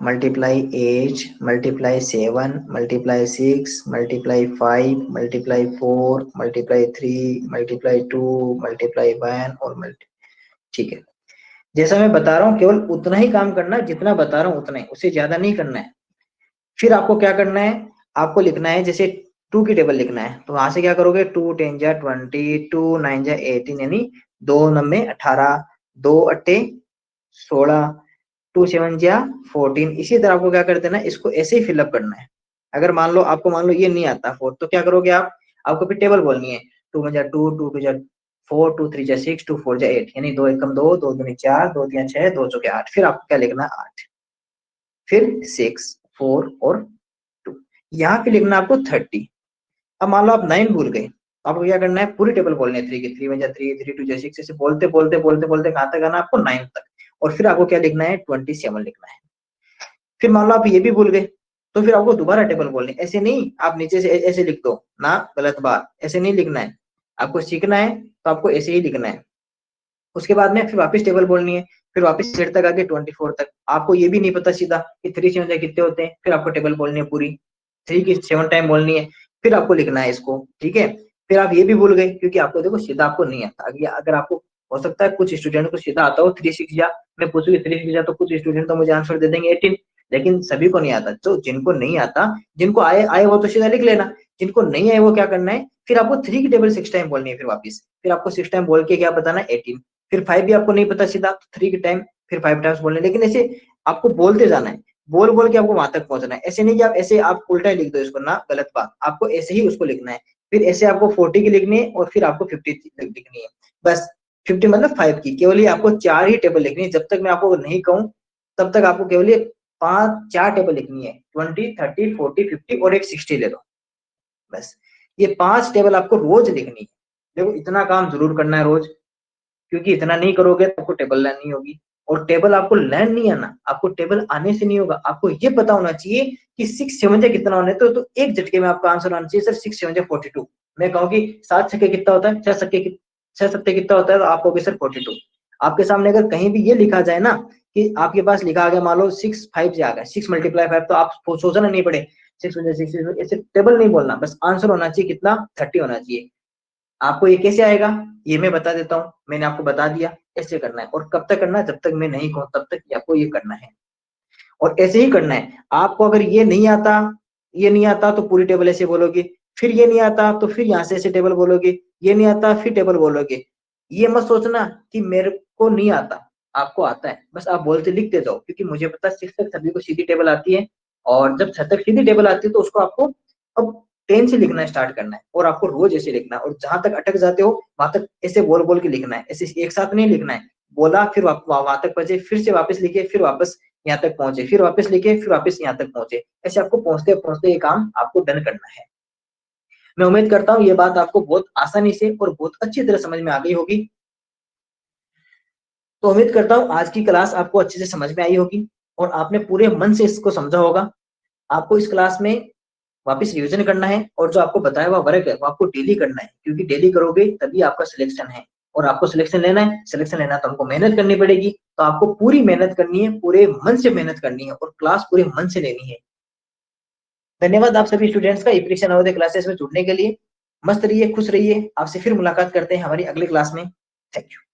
Speaker 1: multiply 8, multiply 7, multiply 6, multiply 5, multiply 4, multiply 3, multiply 2, multiply 1 और मल्टी। ठीक है, जैसा मैं बता रहा हूँ केवल उतना ही काम करना है, जितना बता रहा हूँ उतना ही, उससे ज्यादा नहीं करना है। फिर आपको क्या करना है, आपको लिखना है जैसे 2 की टेबल लिखना है, तो वहां से क्या करोगे, 2 10 जा 20, 2 9 जा 18, यानी 2 9 18, 2 अट्टे 16, 2 7 जा 14। इसी तरह आपको क्या कर देना है, इसको ऐसे ही फिलअप करना है। अगर मान लो आपको, मान लो ये नहीं आता 4, तो क्या करोगे आप, आपको फिर टेबल बोलनी है, 2 1 जा 2, 2 2 जा 4, 2 3 जा 6, 2 4 जा 8, यानी 2 1 2, 2 2 4, 2 3 6, 2 4 8। फिर आपको क्या लिखना है, 8, फिर 6 4 और 2। यहाँ पे लिखना आपको 30। अब मान लो आप 9 भूल गए, तो आपको क्या करना है, पूरी टेबल बोलनी है, 3 की 3 1 जा 3, 3 2 जा 6, ऐसे बोलते बोलते बोलते बोलते कहाँ तक आना आपको, 9 तक। और फिर आपको क्या लिखना है, 27 लिखना है। फिर मान लो आप ये भी भूल गए, तो फिर आपको दोबारा टेबल बोलनी, ऐसे नहीं आप नीचे से ऐसे लिख दो ना, गलत बात, ऐसे नहीं लिखना है। आपको सीखना है तो आपको ऐसे ही लिखना है। उसके बाद में फिर वापस टेबल बोलनी है, फिर वापस 8 तक आके 24 तक। आपको ये भी नहीं पता सीधा कि 3 7 कितने होते हैं, फिर आपको टेबल बोलनी है पूरी, 3 की 7 टाइम बोलनी है, फिर आपको लिखना है इसको। ठीक है, फिर आप ये भी भूल गए, क्योंकि आपको देखो सीधा आपको नहीं आता। अगर आपको, हो सकता है कुछ स्टूडेंट को सीधा आता हो 3 6 जा, मैं पूछूंगी 3 6 जा, तो कुछ स्टूडेंट तो मुझे आंसर दे देंगे 18, लेकिन सभी को नहीं आता। तो जिनको नहीं आता, जिनको आए आए वो तो सीधा लिख लेना, जिनको नहीं आए वो क्या करना है, फिर आपको 3 की टेबल 6 टाइम बोलनी है, फिर वापस, फिर आपको 6 टाइम बोल के क्या बताना है, 18। फिर 5 भी आपको नहीं पता सीधा, तो 3 के टाइम फिर 5 टाइम्स बोलने, लेकिन ऐसे आपको बोलते जाना है। बोल बोल के आपको वहां तक पहुंचना है। ऐसे नहीं कि आप ऐसे आप उल्टा ही लिख दो इसको ना, गलत बात, आपको ऐसे ही उसको लिखना है। फिर ऐसे आपको 40 की लिखनी है और फिर आपको 50 लिखनी है, बस 50 मतलब 5 की। केवल ये आपको 4 ही टेबल लिखनी है, जब तक मैं आपको नहीं कहूँ तब तक आपको केवल ये 4 टेबल लिखनी है, 20, 30, 40, 50 और एक 60 ले लो, बस ये 5 टेबल आपको रोज लिखनी है। देखो इतना काम जरूर करना है रोज, क्योंकि इतना नहीं करोगे तो आपको टेबल लर्न नहीं होगी। और टेबल आपको लर्न नहीं आना, आपको टेबल आने से नहीं होगा, आपको ये पता होना चाहिए कि 6 7 कितना होने, तो एक झटके में आपका आंसर आना चाहिए सर 6 7 42। मैं कहूँ कि 7 छक्के कितना होता है, 6 सत्ते कितना होता है, तो आपको सर 42। आपके सामने अगर कहीं भी ये लिखा जाए ना कि आपके पास लिखा आ गया मान लो 6 5 से आ गया, 6 × 5, तो आप सोचना नहीं पड़े 6 6 ऐसे टेबल नहीं बोलना, बस आंसर होना चाहिए कितना, 30 होना चाहिए। आपको ये कैसे आएगा ये मैं बता देता हूँ, मैंने आपको बता दिया ऐसे करना है। और कब तक करना है, जब तक मैं नहीं कहूँ तब तक आपको ये करना है, और ऐसे ही करना है। आपको अगर ये नहीं आता, ये नहीं आता तो पूरी टेबल ऐसे बोलोगे, फिर ये नहीं आता तो फिर यहाँ से ऐसे टेबल बोलोगे, ये नहीं आता फिर टेबल बोलोगे। ये मत सोचना कि मेरे को नहीं आता, आपको आता है, बस आप बोलते लिखते जाओ, क्योंकि मुझे पता है 6 तक सभी को सीधी टेबल आती है, और जब 6 तक सीधी टेबल आती है तो उसको आपको अब 10 से लिखना स्टार्ट करना है, और आपको रोज ऐसे लिखना है। और जहां तक अटक जाते हो वहां तक ऐसे बोल बोल के लिखना है, ऐसे एक साथ नहीं लिखना है। बोला फिर वहां तक पहुंचे, फिर से वापस लिखे, फिर वापस यहाँ तक पहुंचे, फिर वापस लिखे, फिर वापस यहाँ तक पहुंचे। ऐसे आपको पहुंचते पहुंचते ये काम आपको डन करना है। मैं उम्मीद करता हूँ ये बात आपको बहुत आसानी से और बहुत अच्छी तरह समझ में आ गई होगी। तो उम्मीद करता हूँ आज की क्लास आपको अच्छे से समझ में आई होगी और आपने पूरे मन से इसको समझा होगा। आपको इस क्लास में वापस रिवीजन करना है, और जो आपको बताया हुआ वर्क है वो आपको डेली करना है, क्योंकि डेली करोगे तभी आपका सिलेक्शन है। और आपको सिलेक्शन लेना है, सिलेक्शन लेना तो हमको मेहनत करनी पड़ेगी, तो आपको पूरी मेहनत करनी है, पूरे मन से मेहनत करनी है, और क्लास पूरे मन से लेनी है। धन्यवाद आप सभी स्टूडेंट्स का ई परीक्षा नवोदय क्लासेस में जुड़ने के लिए। मस्त रहिए, खुश रहिए। आपसे फिर मुलाकात करते हैं हमारी अगली क्लास में। Thank you.